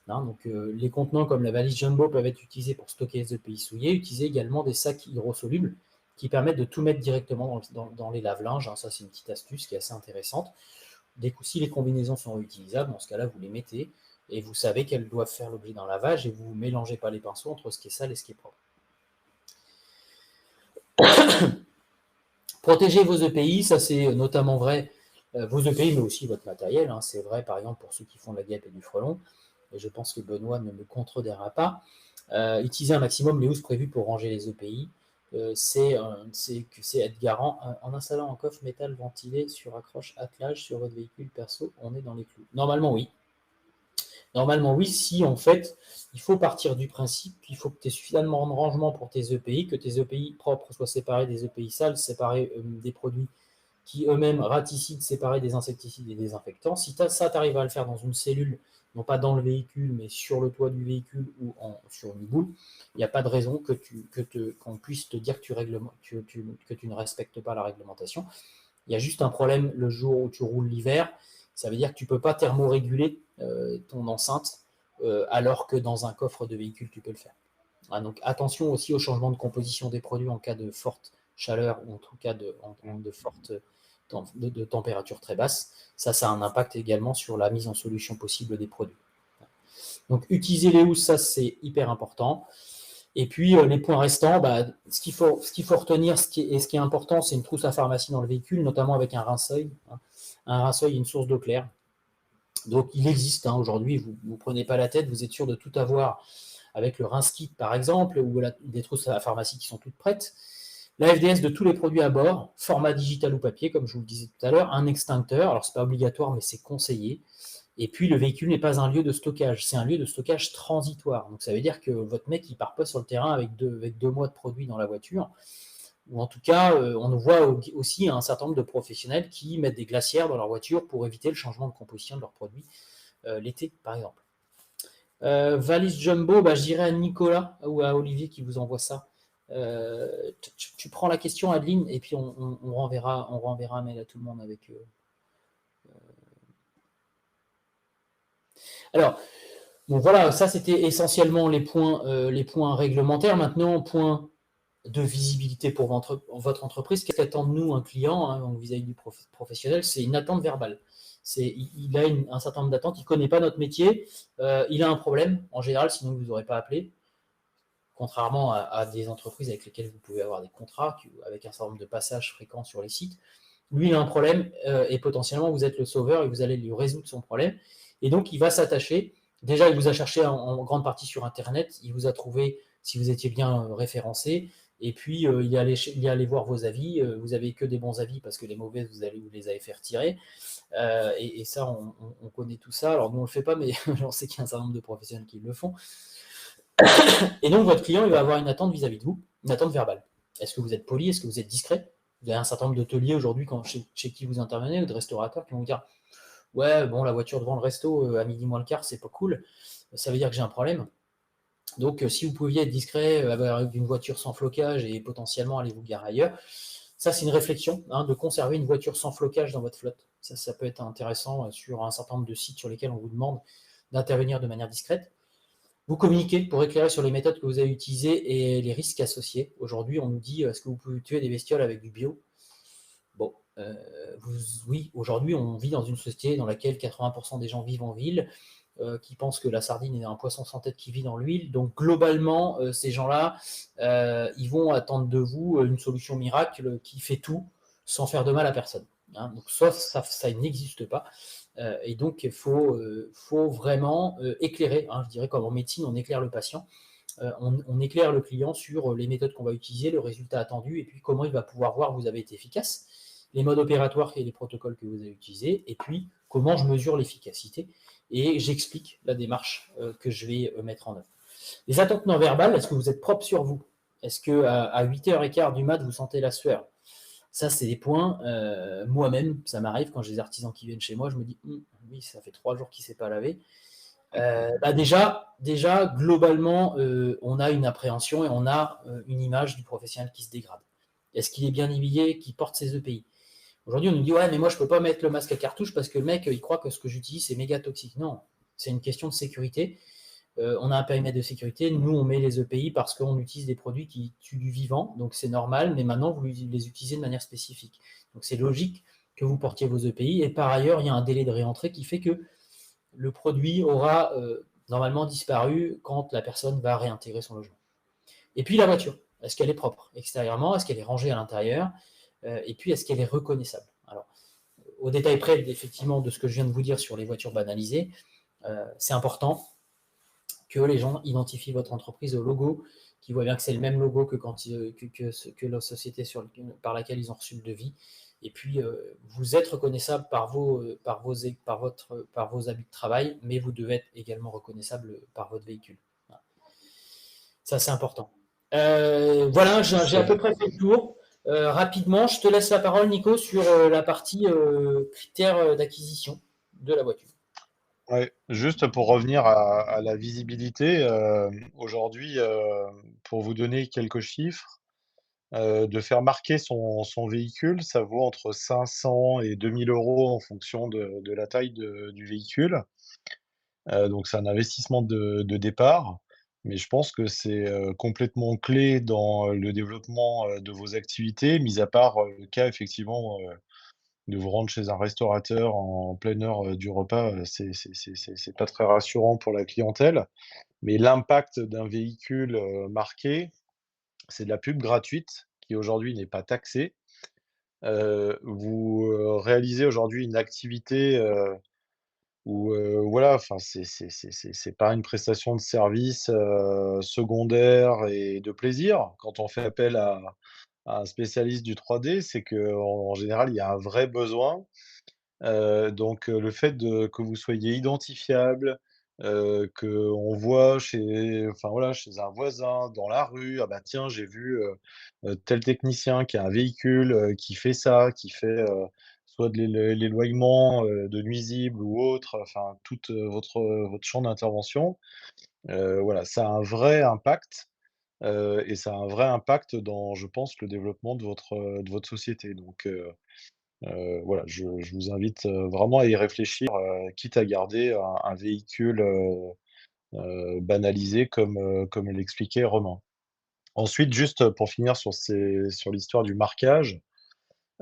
Donc les contenants comme la valise jumbo peuvent être utilisés pour stocker les EPI souillés. Utiliser également des sacs hydrosolubles qui permettent de tout mettre directement dans les lave-linges. Ça, c'est une petite astuce qui est assez intéressante. Si les combinaisons sont réutilisables, dans ce cas-là, vous les mettez et vous savez qu'elles doivent faire l'objet d'un lavage et vous ne mélangez pas les pinceaux entre ce qui est sale et ce qui est propre. Protégez vos EPI, ça c'est notamment vrai, vos EPI mais aussi votre matériel, c'est vrai par exemple pour ceux qui font de la guêpe et du frelon, et je pense que Benoît ne me contredira pas. Utilisez un maximum les housses prévues pour ranger les EPI, c'est être garant en installant un coffre métal ventilé sur accroche attelage sur votre véhicule perso, on est dans les clous. Normalement oui. Normalement oui, si en fait il faut partir du principe qu'il faut que tu aies suffisamment de rangement pour tes EPI, que tes EPI propres soient séparés des EPI sales, séparés des produits qui eux-mêmes raticides, séparés des insecticides et des désinfectants. Si ça, tu arrives à le faire dans une cellule, non pas dans le véhicule, mais sur le toit du véhicule ou sur une boule, il n'y a pas de raison qu'on puisse te dire que tu ne respectes pas la réglementation. Il y a juste un problème le jour où tu roules l'hiver, ça veut dire que tu ne peux pas thermoréguler ton enceinte, alors que dans un coffre de véhicule, tu peux le faire. Donc attention aussi au changement de composition des produits en cas de forte chaleur ou en tout cas de température très basse. Ça a un impact également sur la mise en solution possible des produits. Donc utiliser les housses, ça c'est hyper important. Et puis les points restants, ce qu'il faut retenir, ce qui est important, c'est une trousse à pharmacie dans le véhicule, notamment avec un rince-œil. Un rince-œil et une source d'eau claire. Donc il existe aujourd'hui, vous ne prenez pas la tête, vous êtes sûr de tout avoir avec le rince-kit par exemple, ou des trousses à la pharmacie qui sont toutes prêtes. La FDS de tous les produits à bord, format digital ou papier, comme je vous le disais tout à l'heure, un extincteur, alors c'est pas obligatoire mais c'est conseillé. Et puis le véhicule n'est pas un lieu de stockage, c'est un lieu de stockage transitoire. Donc ça veut dire que votre mec il part pas sur le terrain avec 2 mois de produits dans la voiture. Ou en tout cas, on voit aussi un certain nombre de professionnels qui mettent des glacières dans leur voiture pour éviter le changement de composition de leurs produits l'été, par exemple. Valise Jumbo, je dirais à Nicolas ou à Olivier qui vous envoie ça. Tu prends la question, Adeline, et puis on renverra un mail à tout le monde avec. Alors, bon, voilà, ça c'était essentiellement les points réglementaires. Maintenant, point de visibilité pour votre entreprise. Qu'est-ce qu'attend de nous un client vis-à-vis du professionnel? C'est une attente verbale. Il a un certain nombre d'attentes, il ne connaît pas notre métier, il a un problème, en général, sinon vous ne vous aurez pas appelé. Contrairement à des entreprises avec lesquelles vous pouvez avoir des contrats, avec un certain nombre de passages fréquents sur les sites. Lui, il a un problème et potentiellement, vous êtes le sauveur et vous allez lui résoudre son problème. Et donc, il va s'attacher. Déjà, il vous a cherché en grande partie sur Internet. Il vous a trouvé si vous étiez bien référencé. Et puis, il est allé voir vos avis. Vous n'avez que des bons avis parce que les mauvais, vous les avez fait retirer. Et ça, on connaît tout ça. Alors, nous, on ne le fait pas, mais j'en sais qu'il y a un certain nombre de professionnels qui le font. Et donc, votre client, il va avoir une attente vis-à-vis de vous, une attente verbale. Est-ce que vous êtes poli? Est-ce que vous êtes discret? Vous avez un certain nombre d'hôteliers aujourd'hui chez qui vous intervenez, ou de restaurateurs qui vont vous dire « Ouais, bon, la voiture devant le resto à midi moins le quart, c'est pas cool. Ça veut dire que j'ai un problème. » Donc, si vous pouviez être discret avec une voiture sans flocage et potentiellement aller vous garer ailleurs, ça, c'est une réflexion de conserver une voiture sans flocage dans votre flotte. Ça peut être intéressant sur un certain nombre de sites sur lesquels on vous demande d'intervenir de manière discrète. Vous communiquez pour éclairer sur les méthodes que vous avez utilisées et les risques associés. Aujourd'hui, on nous dit est-ce que vous pouvez tuer des bestioles avec du bio? Bon, oui, aujourd'hui, on vit dans une société dans laquelle 80% des gens vivent en ville, qui pensent que la sardine est un poisson sans tête qui vit dans l'huile. Donc, globalement, ces gens-là, ils vont attendre de vous une solution miracle qui fait tout sans faire de mal à personne. Donc, ça n'existe pas. Et donc, il faut vraiment éclairer. Je dirais comme en médecine, on éclaire le patient. On éclaire le client sur les méthodes qu'on va utiliser, le résultat attendu, et puis comment il va pouvoir voir que vous avez été efficace, les modes opératoires et les protocoles que vous avez utilisés, et puis comment je mesure l'efficacité, et j'explique la démarche que je vais mettre en œuvre. Les attentes non verbales, est-ce que vous êtes propre sur vous? Est-ce qu'à 8h15 du mat, vous sentez la sueur? Ça, c'est des points, moi-même, ça m'arrive quand j'ai des artisans qui viennent chez moi, je me dis, oui, ça fait 3 jours qu'il ne s'est pas lavé. Déjà, globalement, on a une appréhension et on a une image du professionnel qui se dégrade. Est-ce qu'il est bien habillé, qu'il porte ses EPI? Aujourd'hui, on nous dit, ouais, mais moi, je ne peux pas mettre le masque à cartouche parce que le mec, il croit que ce que j'utilise, c'est méga toxique. Non, c'est une question de sécurité. On a un périmètre de sécurité, nous on met les EPI parce qu'on utilise des produits qui tuent du vivant, donc c'est normal, mais maintenant vous les utilisez de manière spécifique. Donc c'est logique que vous portiez vos EPI, et par ailleurs il y a un délai de réentrée qui fait que le produit aura normalement disparu quand la personne va réintégrer son logement. Et puis la voiture, est-ce qu'elle est propre extérieurement, est-ce qu'elle est rangée à l'intérieur, et puis est-ce qu'elle est reconnaissable. Alors, au détail près, effectivement, de ce que je viens de vous dire sur les voitures banalisées, c'est important que les gens identifient votre entreprise au logo, qu'ils voient bien que c'est le même logo que, que la société par laquelle ils ont reçu le devis. Et puis, vous êtes reconnaissable par vos habits de travail, mais vous devez être également reconnaissable par votre véhicule. Voilà. Ça, c'est important. Voilà, j'ai à peu près fait le tour. Rapidement, je te laisse la parole, Nico, sur la partie critères d'acquisition de la voiture. Ouais, juste pour revenir à la visibilité, aujourd'hui, pour vous donner quelques chiffres, de faire marquer son véhicule, ça vaut entre 500 et 2 000 € en fonction de la taille du véhicule. Donc c'est un investissement de départ, mais je pense que c'est, complètement clé dans le développement, de vos activités, mis à part, le cas effectivement, de vous rendre chez un restaurateur en pleine heure, du repas, c'est pas très rassurant pour la clientèle. Mais l'impact d'un véhicule, marqué, c'est de la pub gratuite qui aujourd'hui n'est pas taxée. Vous, réalisez aujourd'hui une activité, où, voilà, enfin c'est pas une prestation de service, secondaire et de plaisir. Quand on fait appel à un spécialiste du 3D, c'est qu'en général, il y a un vrai besoin. Donc le fait que vous soyez identifiable, qu'on voit chez enfin voilà, chez un voisin, dans la rue: «Ah bah tiens, j'ai vu, tel technicien qui a un véhicule, qui fait ça, qui fait, soit de l'éloignement, de nuisibles ou autre», enfin tout, votre champ d'intervention. Voilà, ça a un vrai impact, et ça a un vrai impact dans, je pense, le développement de votre société. Donc voilà, je vous invite, vraiment à y réfléchir, quitte à garder un véhicule, banalisé comme l'expliquait Romain. Ensuite, juste pour finir sur l'histoire du marquage,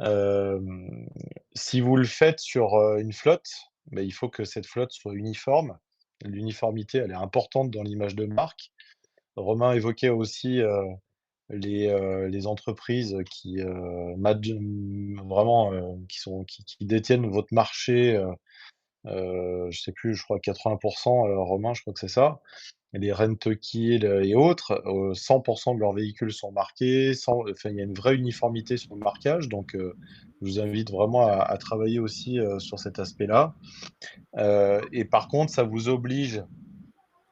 hem, si vous le faites sur, une flotte, bah, il faut que cette flotte soit uniforme. L'uniformité, elle est importante dans l'image de marque. Romain évoquait aussi, les entreprises qui, vraiment, qui détiennent votre marché, je sais plus, je crois 80, Romain, je crois que c'est ça. Les Rentokil, et autres, 100 de leurs véhicules sont marqués, enfin, il y a une vraie uniformité sur le marquage, donc je vous invite vraiment à travailler aussi, sur cet aspect-là. Et par contre, ça vous oblige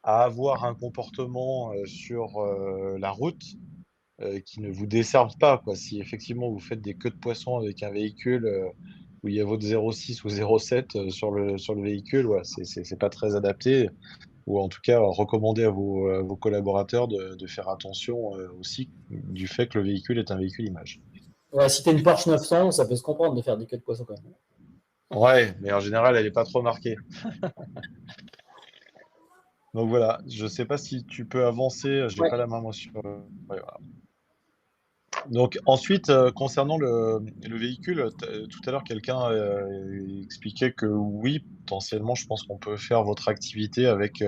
à avoir un comportement, sur, la route, qui ne vous desservent pas, quoi. Si effectivement vous faites des queues de poisson avec un véhicule, où il y a votre 0,6 ou 0,7, sur le véhicule, ouais, c'est pas très adapté, ou en tout cas, recommander à vos collaborateurs de faire attention, aussi du fait que le véhicule est un véhicule image. Ouais, si tu as une Porsche 900, ça peut se comprendre de faire des queues de poisson quand même. Ouais, mais en général, elle est pas trop marquée. Donc voilà, je sais pas si tu peux avancer, j'ai Ouais. pas la main moi sur, ouais, voilà. Donc ensuite, concernant le véhicule, tout à l'heure quelqu'un, expliquait que oui, potentiellement, je pense qu'on peut faire votre activité avec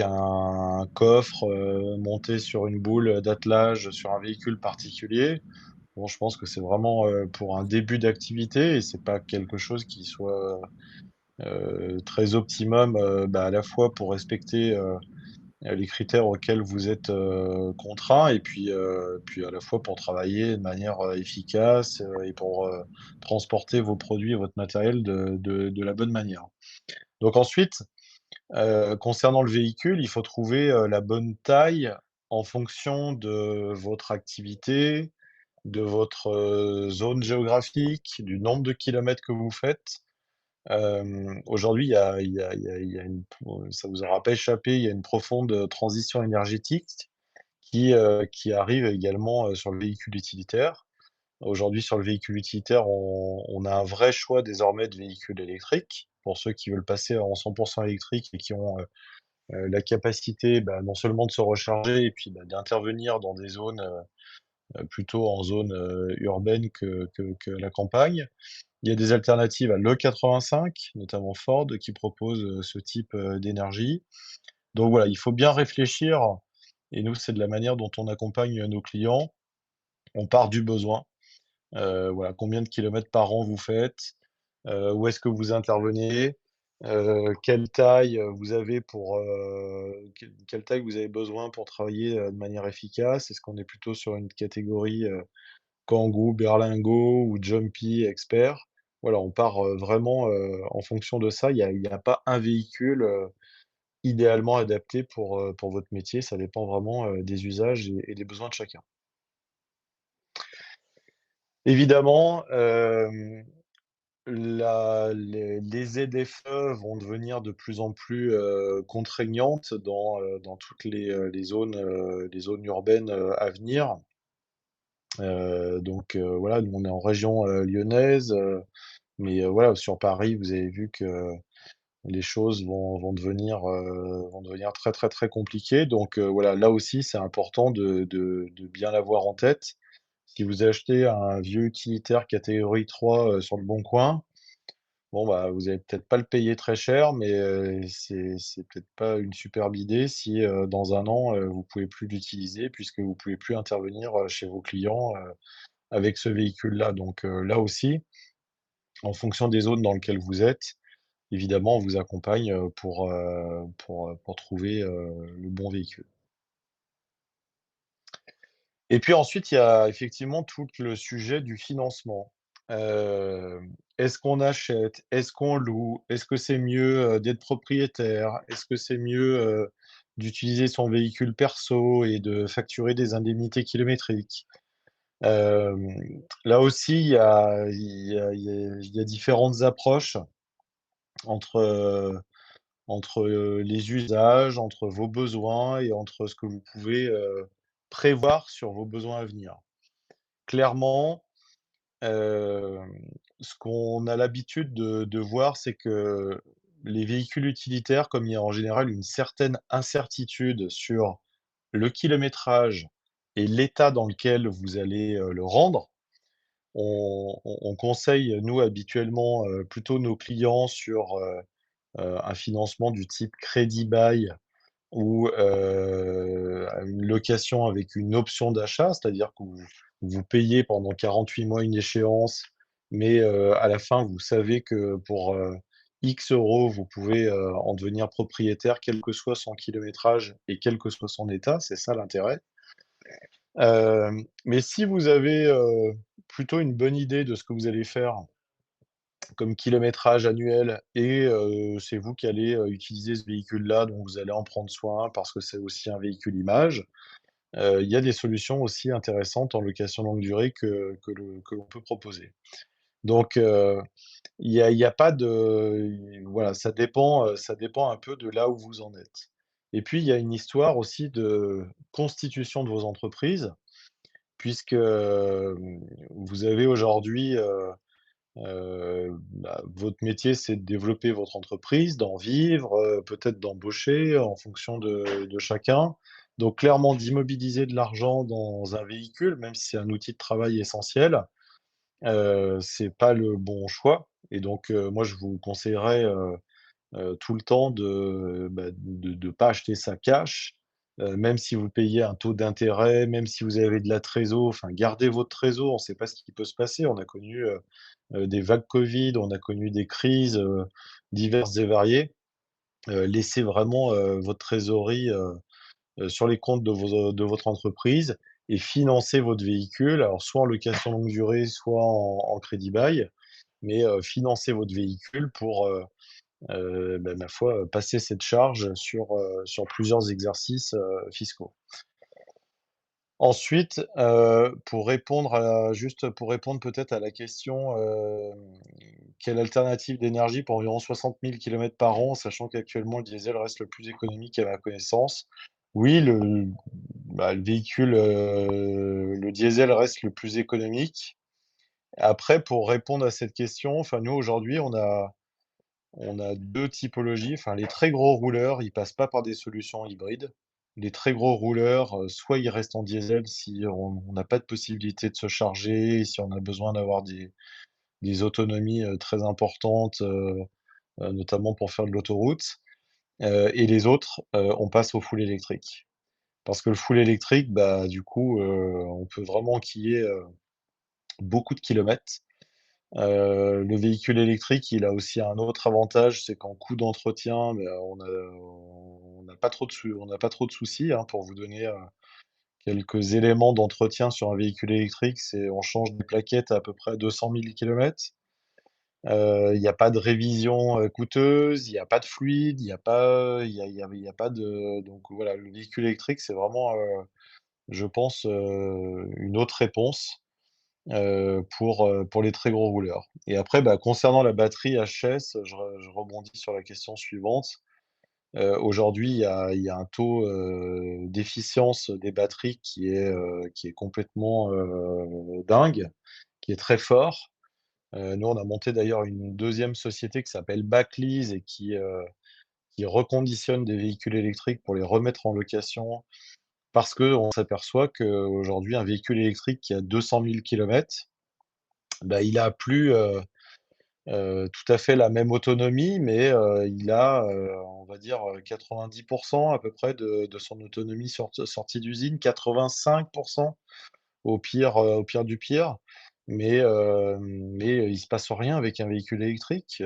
un coffre, monté sur une boule d'attelage sur un véhicule particulier. Bon, je pense que c'est vraiment, pour un début d'activité, et c'est pas quelque chose qui soit, très optimum, bah, à la fois pour respecter, les critères auxquels vous êtes, contraints, et puis à la fois pour travailler de manière, efficace, et pour, transporter vos produits et votre matériel de la bonne manière. Donc ensuite, concernant le véhicule, il faut trouver, la bonne taille en fonction de votre activité, de votre, zone géographique, du nombre de kilomètres que vous faites. Aujourd'hui, il y a une ça vous aura pas échappé, il y a une profonde, transition énergétique qui arrive également, sur le véhicule utilitaire. Aujourd'hui, sur le véhicule utilitaire, on a un vrai choix désormais de véhicules électriques, pour ceux qui veulent passer en 100 électrique et qui ont, la capacité, non seulement de se recharger et puis, d'intervenir dans des zones, plutôt en zone, urbaine que la campagne. Il y a des alternatives à l'E85, notamment Ford, qui propose, ce type, d'énergie. Donc voilà, il faut bien réfléchir et nous, c'est de la manière dont on accompagne, nos clients. On part du besoin. Voilà, combien de kilomètres par an vous faites? Où est-ce que vous intervenez? Quelle taille, vous avez pour, quelle taille vous avez besoin pour travailler, de manière efficace? Est-ce qu'on est plutôt sur une catégorie, Kangoo, berlingot ou jumpy expert? Voilà, on part, vraiment, en fonction de ça. Il y a pas un véhicule, idéalement adapté pour votre métier. Ça dépend vraiment, des usages et des besoins de chacun. Évidemment, les ZFE vont devenir de plus en plus, contraignantes dans toutes les zones urbaines, à venir. Donc voilà, nous on est en région, lyonnaise, mais voilà, sur Paris, vous avez vu que les choses vont devenir très, très, très compliquées. Donc voilà, là aussi, c'est important de bien l'avoir en tête. Si vous achetez un vieux utilitaire catégorie 3, sur le bon coin, bon, vous allez peut-être pas le payer très cher, mais c'est peut-être pas une superbe idée si, dans un an, vous pouvez plus l'utiliser puisque vous pouvez plus intervenir, chez vos clients, avec ce véhicule-là. Donc là aussi, en fonction des zones dans lesquelles vous êtes, évidemment, on vous accompagne, pour trouver, le bon véhicule. Et puis ensuite, il y a effectivement tout le sujet du financement. Est-ce qu'on achète? Est-ce qu'on loue? Est-ce que c'est mieux, d'être propriétaire? Est-ce que c'est mieux, d'utiliser son véhicule perso et de facturer des indemnités kilométriques? Là aussi, il y a différentes approches entre, les usages, entre vos besoins et entre ce que vous pouvez, prévoir sur vos besoins à venir. Clairement, ce qu'on a l'habitude de voir, c'est que les véhicules utilitaires, comme il y a en général une certaine incertitude sur le kilométrage et l'état dans lequel vous allez, le rendre, on conseille, nous, habituellement, plutôt nos clients sur, un financement du type crédit bail ou une location avec une option d'achat, c'est-à-dire que vous payez pendant 48 mois une échéance, mais à la fin, vous savez que pour, X euros, vous pouvez, en devenir propriétaire, quel que soit son kilométrage et quel que soit son état, c'est ça l'intérêt. Mais si vous avez, plutôt une bonne idée de ce que vous allez faire comme kilométrage annuel et c'est vous qui allez, utiliser ce véhicule-là, donc vous allez en prendre soin parce que c'est aussi un véhicule image. Il y a des solutions aussi intéressantes en location longue durée que l'on peut proposer. Donc il y a pas de voilà, ça dépend un peu de là où vous en êtes. Et puis il y a une histoire aussi de constitution de vos entreprises puisque, vous avez aujourd'hui, votre métier, c'est de développer votre entreprise, d'en vivre, peut-être d'embaucher en fonction de chacun. Donc clairement, d'immobiliser de l'argent dans un véhicule, même si c'est un outil de travail essentiel, c'est pas le bon choix et donc moi, je vous conseillerais, tout le temps de pas acheter ça cash, même si vous payez un taux d'intérêt, même si vous avez de la trésor, enfin gardez votre trésor, on ne sait pas ce qui peut se passer. On a connu, des vagues Covid, on a connu des crises, diverses et variées. Laissez vraiment, votre trésorerie, sur les comptes de votre entreprise et financez votre véhicule, alors soit en location longue durée, soit en crédit bail, mais financez votre véhicule pour, ma foi, passer cette charge sur plusieurs exercices, fiscaux. Ensuite, pour répondre peut-être à la question, quelle alternative d'énergie pour environ 60 000 kilomètres par an, sachant qu'actuellement le diesel reste le plus économique à ma connaissance? Oui, le véhicule, le diesel reste le plus économique. Après, pour répondre à cette question, enfin nous aujourd'hui, on a deux typologies. Enfin, les très gros rouleurs, ils passent pas par des solutions hybrides. Les très gros rouleurs, soit ils restent en diesel si on n'a pas de possibilité de se charger, si on a besoin d'avoir des autonomies très importantes, notamment pour faire de l'autoroute. Et les autres, on passe au full électrique. Parce que le full électrique, bah, du coup, on peut vraiment enquiller beaucoup de kilomètres. Le véhicule électrique, il a aussi un autre avantage, c'est qu'en coût d'entretien, bah, on n'a pas trop de soucis, hein. Pour vous donner, quelques éléments d'entretien sur un véhicule électrique, c'est on change des plaquettes à peu près à 200 000 kilomètres. Il y a pas de révision, coûteuse, il y a pas de fluide, il y a pas, il y a pas de donc voilà, le véhicule électrique, c'est vraiment, je pense, une autre réponse, pour les très gros rouleurs. Et après, bah, concernant la batterie HS, je rebondis sur la question suivante. Aujourd'hui, il y a un taux, d'efficience des batteries qui est complètement, dingue, qui est très fort. Nous, on a monté d'ailleurs une deuxième société qui s'appelle Backlease et qui reconditionne des véhicules électriques pour les remettre en location. Parce qu'on s'aperçoit qu'aujourd'hui, un véhicule électrique qui a 200 000 kilomètres, bah, il a plus, tout à fait la même autonomie, mais il a, on va dire, 90 à peu près de son autonomie sortie d'usine, 85 au pire du pire. Mais il se passe rien avec un véhicule électrique.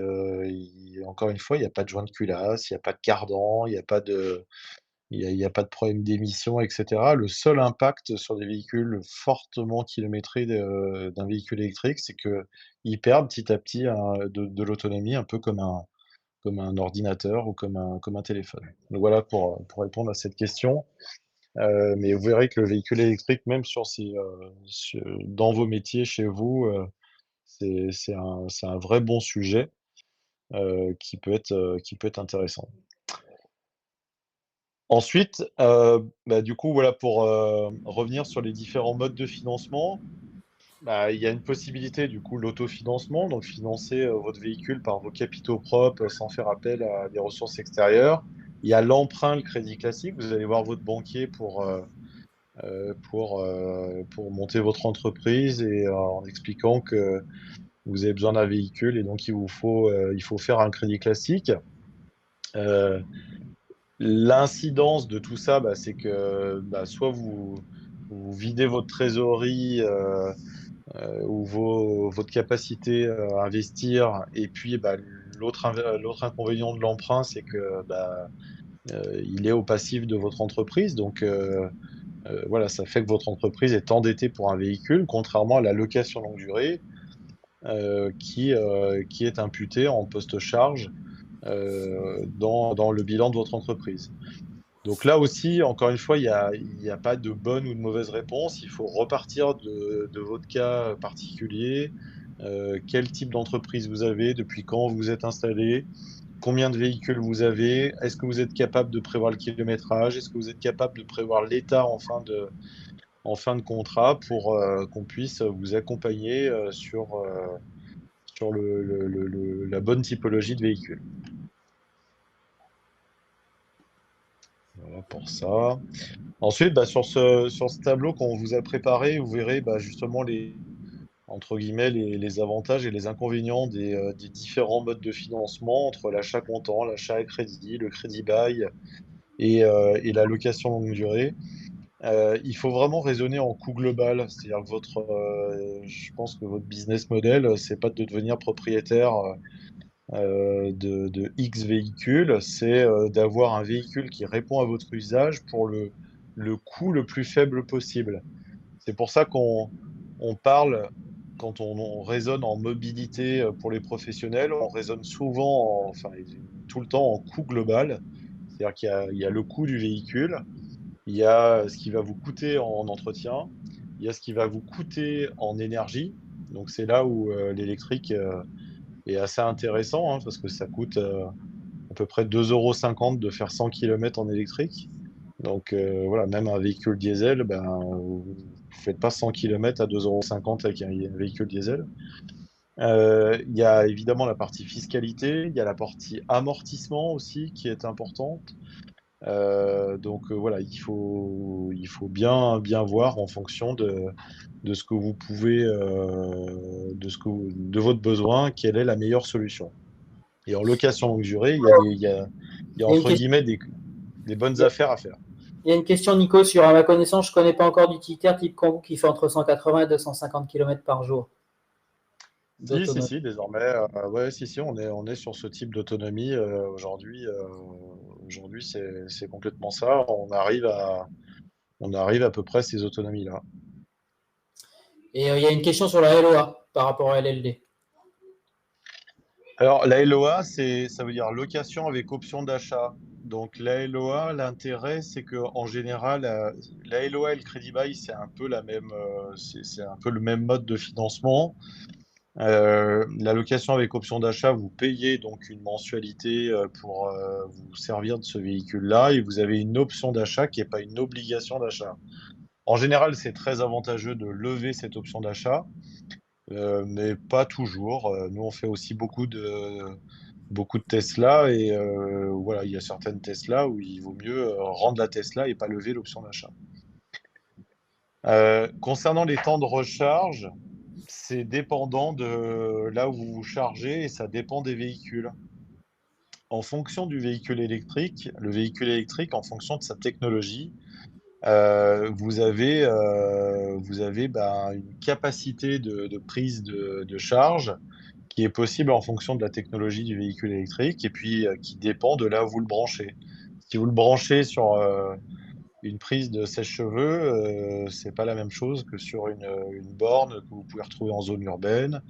Encore une fois, il y a pas de joint de culasse, il y a pas de cardan, il y a pas de problème d'émission et cetera. Le seul impact sur des véhicules fortement kilométrés d'un véhicule électrique, c'est qu'ils perdent petit à petit de l'autonomie, un peu comme un ordinateur ou comme un téléphone. Donc voilà pour répondre à cette question. Mais vous verrez que le véhicule électrique, même dans vos métiers, chez vous, c'est un vrai bon sujet, qui peut être intéressant. Ensuite, bah, du coup, voilà, pour, revenir sur les différents modes de financement, bah, il y a une possibilité, du coup, l'autofinancement, donc financer, votre véhicule par vos capitaux propres, sans faire appel à des ressources extérieures. Il y a l'emprunt, le crédit classique. Vous allez voir votre banquier pour monter votre entreprise et en expliquant que vous avez besoin d'un véhicule et donc il faut faire un crédit classique. Euh, L'incidence de tout ça, bah, c'est que bah, soit vous videz votre trésorerie ou votre capacité à investir, et puis bah, l'autre inconvénient de l'emprunt, c'est que bah, il est au passif de votre entreprise. Donc voilà, ça fait que votre entreprise est endettée pour un véhicule, contrairement à la location longue durée, qui est imputée en post-charge dans le bilan de votre entreprise. Donc là aussi, encore une fois, il y a pas de bonne ou de mauvaise réponse. Il faut repartir de votre cas particulier. Quel type d'entreprise vous avez, depuis quand vous êtes installé, combien de véhicules vous avez, est-ce que vous êtes capable de prévoir le kilométrage, est-ce que vous êtes capable de prévoir l'état en fin de contrat pour qu'on puisse vous accompagner sur la bonne typologie de véhicule. Voilà pour ça. Ensuite, bah, sur ce tableau qu'on vous a préparé, vous verrez bah, justement entre guillemets, les avantages et les inconvénients des différents modes de financement entre l'achat comptant, l'achat à crédit, le crédit bail et la location longue durée. Il faut vraiment raisonner en coût global, c'est-à-dire que je pense que votre business model, c'est pas de devenir propriétaire de X véhicules, c'est d'avoir un véhicule qui répond à votre usage pour le coût le plus faible possible. C'est pour ça on parle, quand on raisonne en mobilité pour les professionnels, on raisonne souvent, enfin tout le temps en coût global, c'est-à-dire il y a le coût du véhicule, il y a ce qui va vous coûter en entretien, il y a ce qui va vous coûter en énergie. Donc c'est là où l'électrique est assez intéressant, hein, parce que ça coûte à peu près 2,50 € de faire 100 km en électrique. Donc voilà, même un véhicule diesel, ben, vous ne faites pas 100 km à 2,50 € avec un véhicule diesel. Il y a évidemment la partie fiscalité, il y a la partie amortissement aussi qui est importante. Donc voilà, il faut bien voir en fonction de ce que vous pouvez, de votre besoin, quelle est la meilleure solution. Et en location longue durée, il y a Il y a une entre question, guillemets des bonnes il y a- affaires à faire. il y a une question, Nico, sur à ma connaissance, je ne connais pas encore d'utilitaire type Kangoo qui fait entre 180 et 250 km par jour d'autonomie. Si, désormais, ouais, si, on est sur ce type d'autonomie aujourd'hui. Aujourd'hui, c'est complètement ça. On arrive à peu près à ces autonomies-là. Et il y a une question sur la LOA par rapport à LLD. Alors, la LOA, ça veut dire location avec option d'achat. Donc, la LOA, l'intérêt, c'est que en général, la LOA et le crédit bail, c'est un peu c'est un peu le même mode de financement. La location avec option d'achat, vous payez donc une mensualité pour vous servir de ce véhicule-là et vous avez une option d'achat qui n'est pas une obligation d'achat. En général, c'est très avantageux de lever cette option d'achat, mais pas toujours. Nous, on fait aussi beaucoup de Tesla et voilà, il y a certaines Tesla où il vaut mieux rendre la Tesla et pas lever l'option d'achat. Concernant les temps de recharge, c'est dépendant de là où vous vous chargez et ça dépend des véhicules. En fonction du véhicule électrique, le véhicule électrique, en fonction de sa technologie, vous avez ben, une capacité de prise de charge qui est possible en fonction de la technologie du véhicule électrique et puis qui dépend de là où vous le branchez. Si vous le branchez sur une prise de sèche-cheveux, c'est pas la même chose que sur une borne que vous pouvez retrouver en zone urbaine,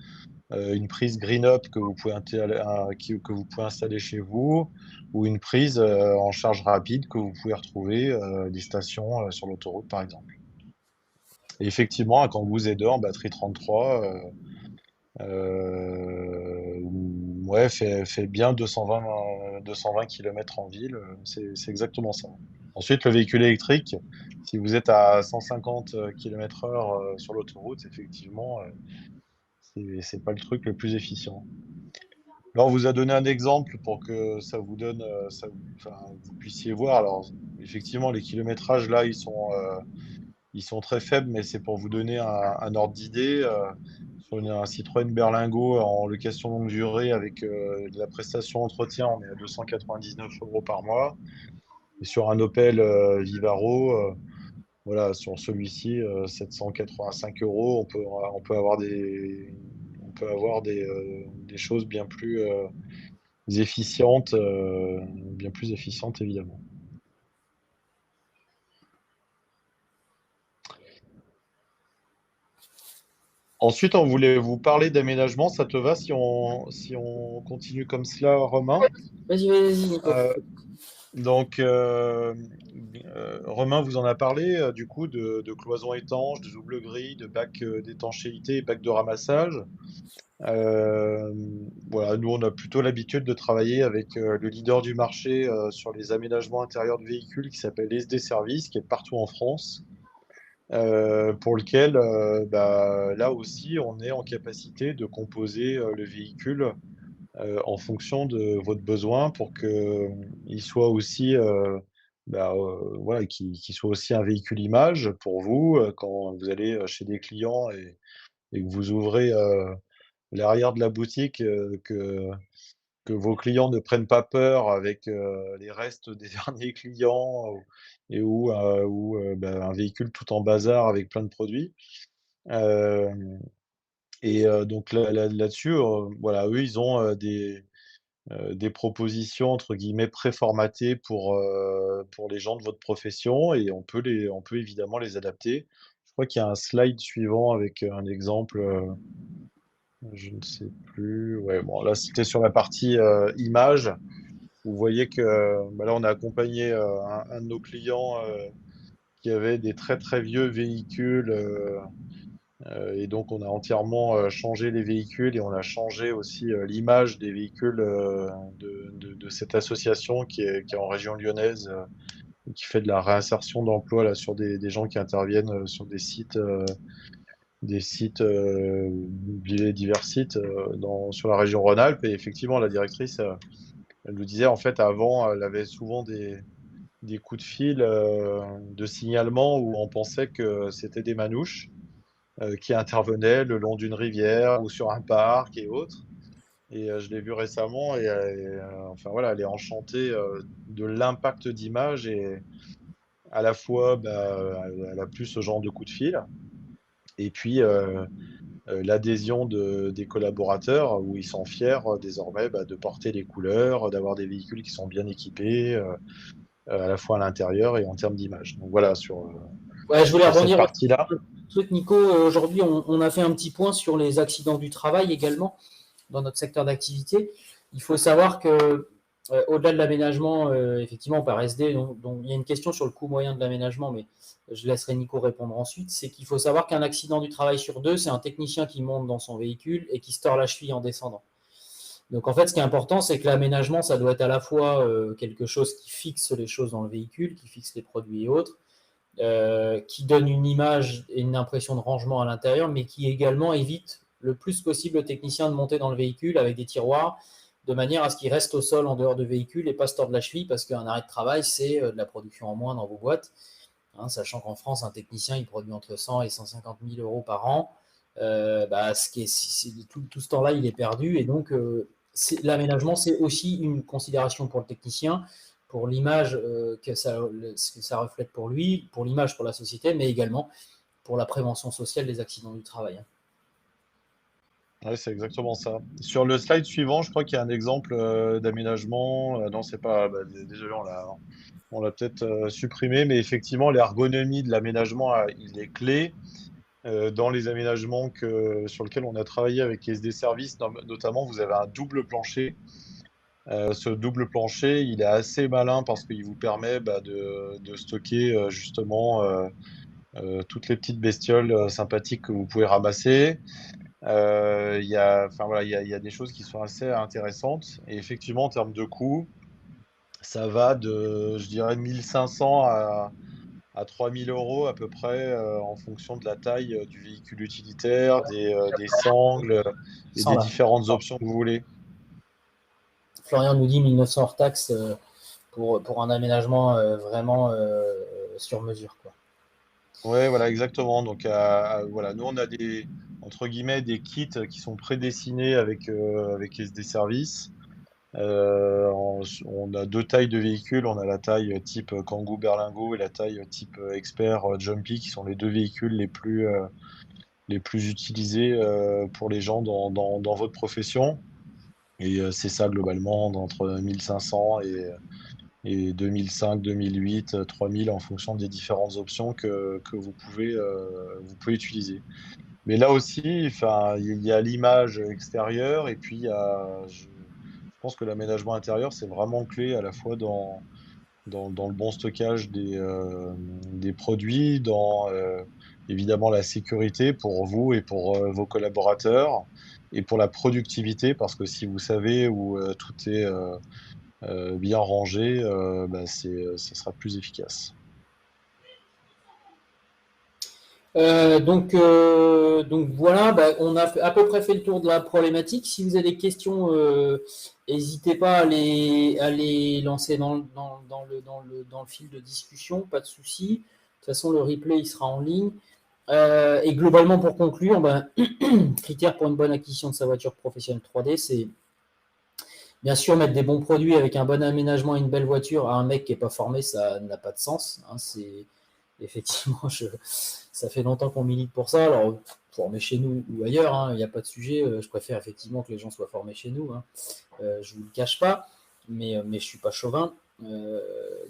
une prise Green Up que vous pouvez, que vous pouvez installer chez vous, ou une prise en charge rapide que vous pouvez retrouver des stations sur l'autoroute, par exemple. Et effectivement, un Kangoo Z2 en batterie 33, ouais, fait bien 220 km en ville, c'est exactement ça. Ensuite, le véhicule électrique, si vous êtes à 150 km/h sur l'autoroute, effectivement, c'est pas le truc le plus efficient. Là, on vous a donné un exemple pour que ça vous donne, enfin, vous puissiez voir. Alors, effectivement, les kilométrages là, ils sont très faibles, mais c'est pour vous donner un ordre d'idée. Sur un Citroën Berlingo en location longue durée avec de la prestation entretien, on est à 299 euros par mois. Et sur un Opel Vivaro, voilà, sur celui-ci, 785 euros, on peut avoir des choses bien plus efficientes évidemment. Ensuite, on voulait vous parler d'aménagement. Ça te va si on continue comme cela, Romain? Vas-y, vas-y, Nico. Euh, Donc, Romain vous en a parlé du coup de cloisons étanches, de double grille, de bacs d'étanchéité, bacs de ramassage. Euh, voilà, nous on a plutôt l'habitude de travailler avec le leader du marché sur les aménagements intérieurs de véhicules qui s'appelle SD Service, qui est partout en France, pour lequel bah, là aussi on est en capacité de composer le véhicule en fonction de votre besoin pour que il soit aussi voilà, qu'il soit aussi un véhicule image pour vous quand vous allez chez des clients et que vous ouvrez l'arrière de la boutique, que vos clients ne prennent pas peur avec les restes des derniers clients et ben, un véhicule tout en bazar avec plein de produits. Euh, donc là-dessus, voilà, eux, ils ont des propositions entre guillemets préformatées pour les gens de votre profession et on peut évidemment les adapter. Je crois qu'il y a un slide suivant avec un exemple, je ne sais plus. Ouais, bon, là c'était sur la partie image. Vous voyez que bah là on a accompagné un de nos clients qui avait des très très vieux véhicules. Et donc, on a entièrement changé les véhicules et on a changé aussi l'image des véhicules de cette association qui est en région lyonnaise et qui fait de la réinsertion d'emploi là, sur des gens qui interviennent sur des sites des sites, divers sites sur la région Rhône-Alpes. Et effectivement, la directrice, elle nous disait, en fait, avant, elle avait souvent des coups de fil de signalement où on pensait que c'était des manouches qui intervenaient le long d'une rivière ou sur un parc et autres. Et je l'ai vu récemment enfin voilà, elle est enchantée de l'impact d'image et à la fois, bah, elle a plus ce genre de coup de fil. Et puis l'adhésion des collaborateurs où ils sont fiers désormais bah, de porter les couleurs, d'avoir des véhicules qui sont bien équipés, à la fois à l'intérieur et en termes d'image. Donc voilà, Ouais, je voulais sur cette rebondir aussi partie-là. sur un truc, Nico. Aujourd'hui, on a fait un petit point sur les accidents du travail également dans notre secteur d'activité. Il faut savoir que, au-delà de l'aménagement, effectivement, par SD, donc, il y a une question sur le coût moyen de l'aménagement, mais je laisserai Nico répondre ensuite. C'est qu'il faut savoir qu'un accident du travail sur deux, c'est un technicien qui monte dans son véhicule et qui se tord la cheville en descendant. Donc en fait, ce qui est important, c'est que l'aménagement, ça doit être à la fois quelque chose qui fixe les choses dans le véhicule, qui fixe les produits et autres, qui donne une image et une impression de rangement à l'intérieur, mais qui également évite le plus possible le technicien de monter dans le véhicule avec des tiroirs, de manière à ce qu'il reste au sol en dehors de véhicule et pas se tordre la cheville, parce qu'un arrêt de travail, c'est de la production en moins dans vos boîtes. Hein, sachant qu'en France, un technicien, il produit entre 100 et 150 000 euros par an. Bah, tout ce temps-là, il est perdu. Et donc, l'aménagement, c'est aussi une considération pour le technicien, pour l'image que ça reflète pour lui, pour l'image pour la société, mais également pour la prévention sociale des accidents du travail. Hein. Oui, c'est exactement ça. Sur le slide suivant, je crois qu'il y a un exemple d'aménagement. Non, c'est pas. Bah, désolé, on l'a peut-être supprimé, mais effectivement, l'ergonomie de l'aménagement, il est clé dans les aménagements sur lesquels on a travaillé avec SD Services. Notamment, vous avez un double plancher. Ce double plancher, il est assez malin parce qu'il vous permet bah, de stocker justement toutes les petites bestioles sympathiques que vous pouvez ramasser. Enfin, voilà, il y a des choses qui sont assez intéressantes. Et effectivement, en termes de coût, ça va de, je dirais, 1500 à 3000 euros à peu près en fonction de la taille du véhicule utilitaire, des sangles et Sans des là. différentes options que vous voulez. Florian nous dit 1900 hors taxe pour un aménagement vraiment sur mesure. Quoi. Ouais, voilà, exactement. Donc, voilà, nous, on a entre guillemets, des kits qui sont prédessinés avec SD Services. On a deux tailles de véhicules. On a la taille type Kangoo Berlingo et la taille type Expert Jumpy, qui sont les deux véhicules les plus utilisés pour les gens dans votre profession. Et c'est ça globalement entre 1500 et 2005, 2008, 3000 en fonction des différentes options que vous pouvez utiliser. Mais là aussi, enfin, il y a l'image extérieure et puis je pense que l'aménagement intérieur, c'est vraiment clé à la fois dans le bon stockage des produits, dans évidemment la sécurité pour vous et pour vos collaborateurs, et pour la productivité, parce que si vous savez où tout est bien rangé, bah, ça sera plus efficace. Donc voilà, bah, on a à peu près fait le tour de la problématique. Si vous avez des questions, n'hésitez pas à les lancer dans le fil de discussion, pas de souci. De toute façon, le replay il sera en ligne. Et globalement, pour conclure, ben, critères pour une bonne acquisition de sa voiture professionnelle 3D, c'est bien sûr mettre des bons produits avec un bon aménagement et une belle voiture à un mec qui n'est pas formé, ça n'a pas de sens. Hein, c'est effectivement, ça fait longtemps qu'on milite pour ça. Alors, former chez nous ou ailleurs, il n'y a pas de sujet. Je préfère effectivement que les gens soient formés chez nous. Hein. Je ne vous le cache pas, mais je ne suis pas chauvin.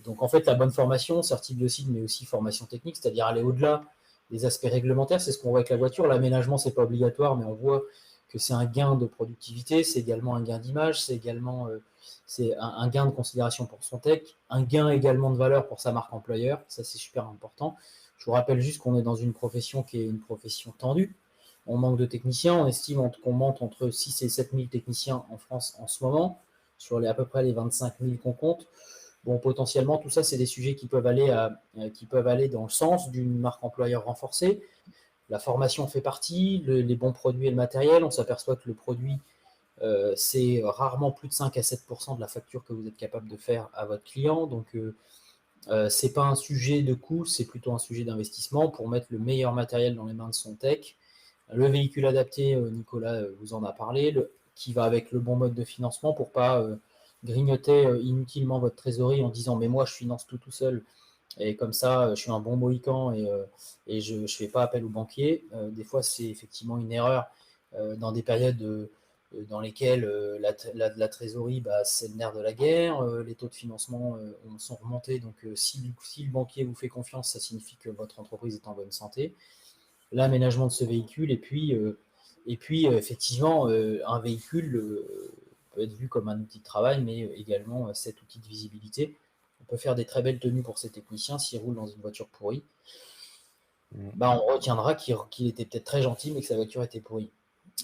Donc en fait, la bonne formation, sortie biocide, mais aussi formation technique, c'est-à-dire aller au-delà des aspects réglementaires, c'est ce qu'on voit avec la voiture. L'aménagement, c'est pas obligatoire, mais on voit que c'est un gain de productivité, c'est également un gain d'image, c'est également c'est un gain de considération pour son tech, un gain également de valeur pour sa marque employeur, ça c'est super important. Je vous rappelle juste qu'on est dans une profession qui est une profession tendue. On manque de techniciens, on estime qu'on manque entre 6 et 7 000 techniciens en France en ce moment, sur à peu près les 25 000 qu'on compte. Bon, potentiellement, tout ça, c'est des sujets qui peuvent aller dans le sens d'une marque employeur renforcée, La formation fait partie, les bons produits et le matériel. On s'aperçoit que le produit, c'est rarement plus de 5 à 7% de la facture que vous êtes capable de faire à votre client. Donc, ce n'est pas un sujet de coût, c'est plutôt un sujet d'investissement pour mettre le meilleur matériel dans les mains de son tech. Le véhicule adapté, Nicolas vous en a parlé, qui va avec le bon mode de financement pour ne pas grignoter inutilement votre trésorerie en disant mais moi je finance tout seul et comme ça je suis un bon mohican et je ne fais pas appel au banquier. Des fois c'est effectivement une erreur dans des périodes dans lesquelles la trésorerie, c'est le nerf de la guerre, les taux de financement sont remontés, donc si le banquier vous fait confiance, ça signifie que votre entreprise est en bonne santé. L'aménagement de ce véhicule, et puis effectivement, un véhicule peut être vu comme un outil de travail, mais également cet outil de visibilité. On peut faire des très belles tenues pour ces techniciens s'ils roulent dans une voiture pourrie. On retiendra qu'il était peut-être très gentil, mais que sa voiture était pourrie.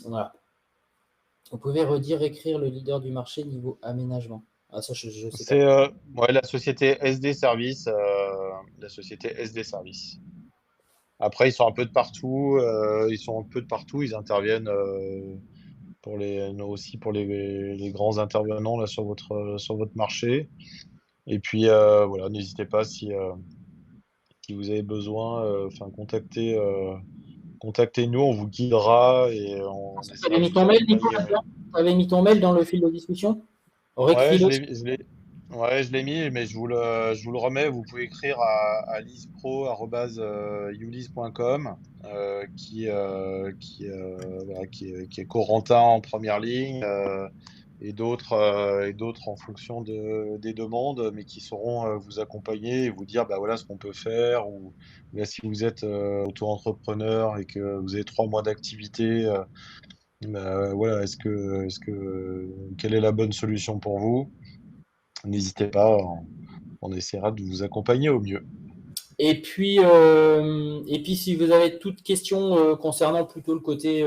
Voilà. Vous pouvez écrire le leader du marché niveau aménagement. Ah, ça, je sais C'est pas. la société SD Service. La société SD Service. Après, ils sont un peu de partout. Ils interviennent aussi pour les grands intervenants là, sur votre marché. Et puis, voilà, n'hésitez pas si vous avez besoin, contactez-nous, on vous guidera et on Tu essaiera avais de mis vous ton mail, Nico, accompagner au mieux. là-dedans? Tu avais mis ton mail dans le fil de discussion? Ouais, Réécris-le. ouais, je l'ai mis, mais je vous le remets. Vous pouvez écrire à lispro@ulysse.com, voilà, qui est Corentin en première ligne, et d'autres en fonction des demandes, mais qui sauront vous accompagner et vous dire bah, voilà ce qu'on peut faire. Ou là, si vous êtes auto-entrepreneur et que vous avez 3 mois d'activité, bah, voilà, quelle est la bonne solution pour vous? N'hésitez pas, on essaiera de vous accompagner au mieux. Et puis, si vous avez toute question concernant plutôt le côté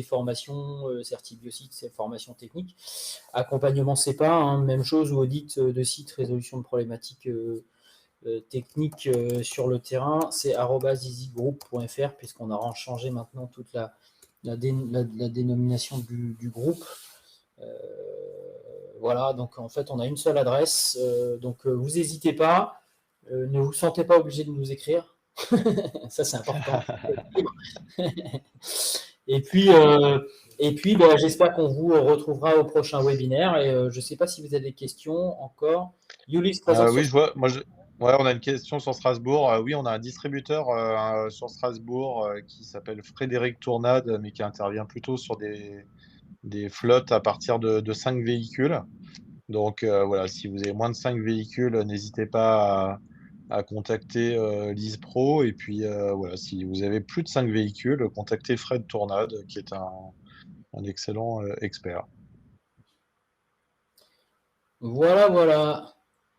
formation, certibiocite, c'est formation technique, accompagnement CEPA, hein, même chose, ou audit de site, résolution de problématiques techniques sur le terrain, c'est @easygroup.fr, puisqu'on a changé maintenant toute la dénomination du groupe. Voilà, donc en fait, on a une seule adresse. Donc, vous n'hésitez pas. Ne vous sentez pas obligé de nous écrire. Ça, c'est important. Et puis, j'espère qu'on vous retrouvera au prochain webinaire. Et je ne sais pas si vous avez des questions encore. Ulysse présente sur. Oui, je vois. Ouais, on a une question sur Strasbourg. Oui, on a un distributeur sur Strasbourg qui s'appelle Frédéric Tournade, mais qui intervient plutôt sur des flottes à partir de 5 véhicules. Donc voilà, si vous avez moins de 5 véhicules, n'hésitez pas à contacter Lispro. Et puis voilà, si vous avez plus de 5 véhicules, contactez Fred Tournade, qui est un excellent expert. Voilà, voilà.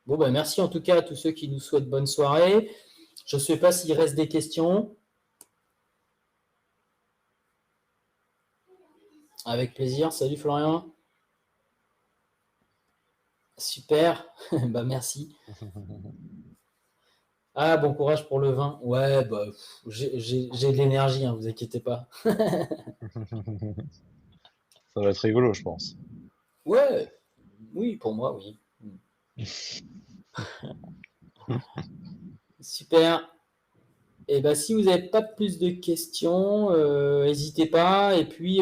Bon, ben, merci en tout cas à tous ceux qui nous souhaitent bonne soirée. Je ne sais pas s'il reste des questions. Avec plaisir. Salut Florian. Super. Bah, merci. Ah, bon courage pour le vin. Ouais, bah, j'ai de l'énergie, hein, vous inquiétez pas. Ça va être rigolo, je pense. Ouais, oui, pour moi, oui. Super. Et bah, si vous n'avez pas plus de questions, n'hésitez pas. Et puis,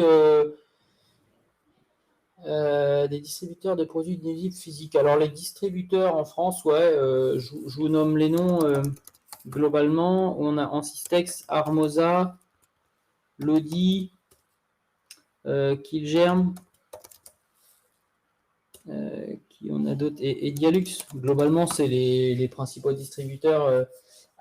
des distributeurs de produits nuisibles physiques. Alors, les distributeurs en France, ouais, je vous nomme les noms. Globalement, on a Ansystex, Armosa, Lodi, Killgerm, qui on a d'autres, et Dialux. Globalement, c'est les principaux distributeurs.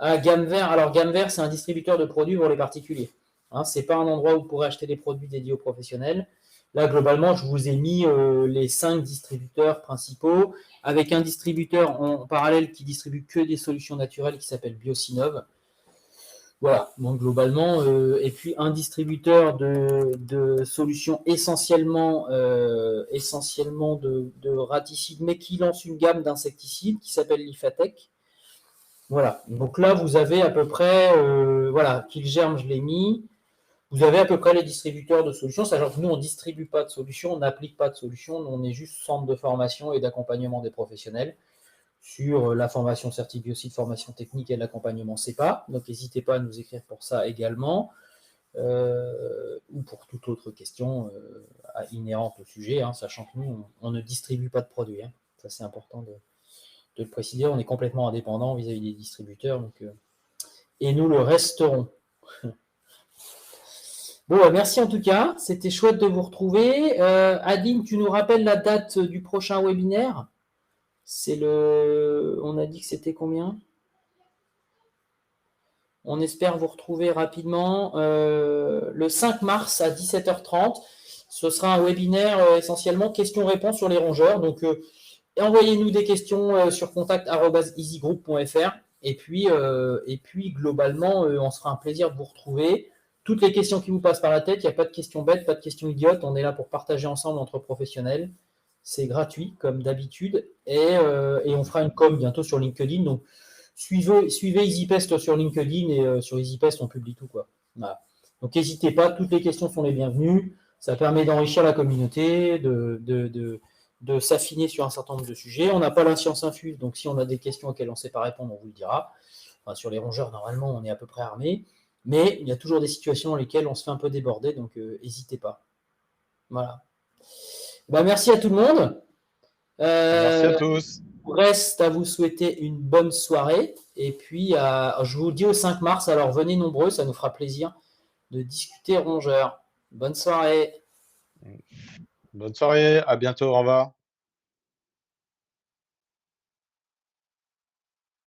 Gamme Vert. Alors, Gamme Vert, c'est un distributeur de produits pour les particuliers. Hein, ce n'est pas un endroit où vous pourrez acheter des produits dédiés aux professionnels. Là, globalement, je vous ai mis les 5 distributeurs principaux, avec un distributeur en parallèle qui distribue que des solutions naturelles qui s'appelle Biosinov. Voilà, donc globalement, et puis un distributeur de solutions essentiellement de raticides, mais qui lance une gamme d'insecticides qui s'appelle Lifatec. Voilà. Donc là, vous avez à peu près, voilà, Killgerm, je l'ai mis. Vous avez à peu près les distributeurs de solutions, sachant que nous, on ne distribue pas de solutions, on n'applique pas de solutions, nous, on est juste centre de formation et d'accompagnement des professionnels sur la formation certifiée aussi de formation technique et de l'accompagnement CEPA. Donc, n'hésitez pas à nous écrire pour ça également, ou pour toute autre question inhérente au sujet, hein, sachant que nous, on ne distribue pas de produits. Hein. Ça, c'est important de le préciser. On est complètement indépendant vis-à-vis des distributeurs, donc, et nous le resterons. Bon, merci en tout cas. C'était chouette de vous retrouver. Adeline, tu nous rappelles la date du prochain webinaire? C'est le. On a dit que c'était combien? On espère vous retrouver rapidement le 5 mars à 17h30. Ce sera un webinaire essentiellement questions-réponses sur les rongeurs. Donc, envoyez-nous des questions sur contact@easygroup.fr. Et puis, globalement, on sera un plaisir de vous retrouver. Toutes les questions qui vous passent par la tête, il n'y a pas de questions bêtes, pas de questions idiotes. On est là pour partager ensemble entre professionnels. C'est gratuit, comme d'habitude. Et on fera une com bientôt sur LinkedIn. Donc, suivez EasyPest sur LinkedIn et sur EasyPest, on publie tout, quoi. Voilà. Donc, n'hésitez pas. Toutes les questions sont les bienvenues. Ça permet d'enrichir la communauté, de s'affiner sur un certain nombre de sujets. On n'a pas la science infuse, donc si on a des questions auxquelles on ne sait pas répondre, on vous le dira. Enfin, sur les rongeurs, normalement, on est à peu près armé. Mais il y a toujours des situations dans lesquelles on se fait un peu déborder, donc n'hésitez pas. Voilà. Merci à tout le monde. Merci à tous. Reste à vous souhaiter une bonne soirée. Et puis, je vous dis au 5 mars, alors venez nombreux, ça nous fera plaisir de discuter rongeurs. Bonne soirée. Bonne soirée, à bientôt, au revoir.